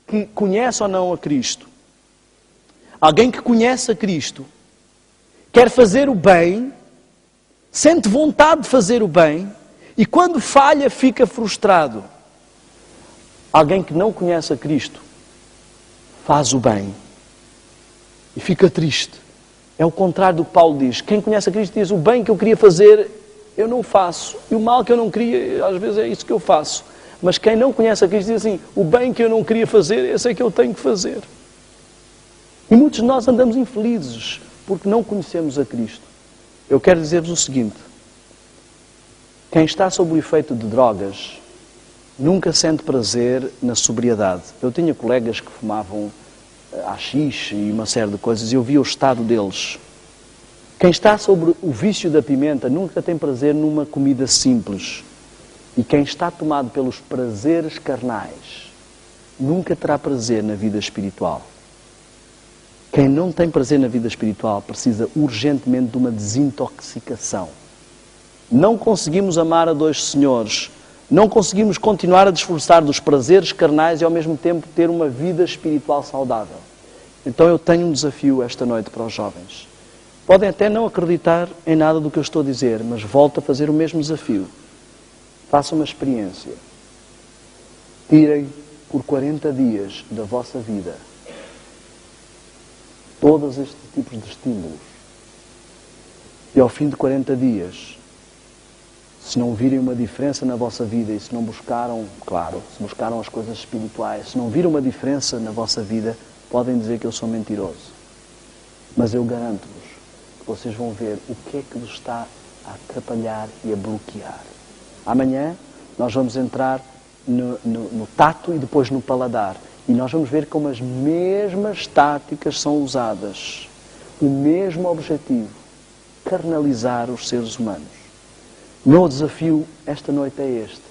que conhece ou não a Cristo. Alguém que conhece a Cristo, quer fazer o bem, sente vontade de fazer o bem, e quando falha fica frustrado. Alguém que não conhece a Cristo, faz o bem e fica triste. É o contrário do que Paulo diz. Quem conhece a Cristo diz, o bem que eu queria fazer, eu não faço. E o mal que eu não queria, às vezes é isso que eu faço. Mas quem não conhece a Cristo diz assim, o bem que eu não queria fazer, esse é que eu tenho que fazer. E muitos de nós andamos infelizes porque não conhecemos a Cristo. Eu quero dizer-vos o seguinte. Quem está sob o efeito de drogas nunca sente prazer na sobriedade. Eu tinha colegas que fumavam haxixe e uma série de coisas e eu via o estado deles. Quem está sobre o vício da pimenta nunca tem prazer numa comida simples. E quem está tomado pelos prazeres carnais nunca terá prazer na vida espiritual. Quem não tem prazer na vida espiritual precisa urgentemente de uma desintoxicação. Não conseguimos amar a dois senhores. Não conseguimos continuar a desfrutar dos prazeres carnais e ao mesmo tempo ter uma vida espiritual saudável. Então eu tenho um desafio esta noite para os jovens. Podem até não acreditar em nada do que eu estou a dizer, mas volto a fazer o mesmo desafio. Façam uma experiência. Tirem por 40 dias da vossa vida todos estes tipos de estímulos. E ao fim de 40 dias, se não virem uma diferença na vossa vida e se não buscaram, claro, se buscaram as coisas espirituais, se não viram uma diferença na vossa vida, podem dizer que eu sou mentiroso. Mas eu garanto-vos que vocês vão ver o que é que vos está a atrapalhar e a bloquear. Amanhã nós vamos entrar no tato e depois no paladar. E nós vamos ver como as mesmas táticas são usadas. O mesmo objetivo, carnalizar os seres humanos. O meu desafio esta noite é este.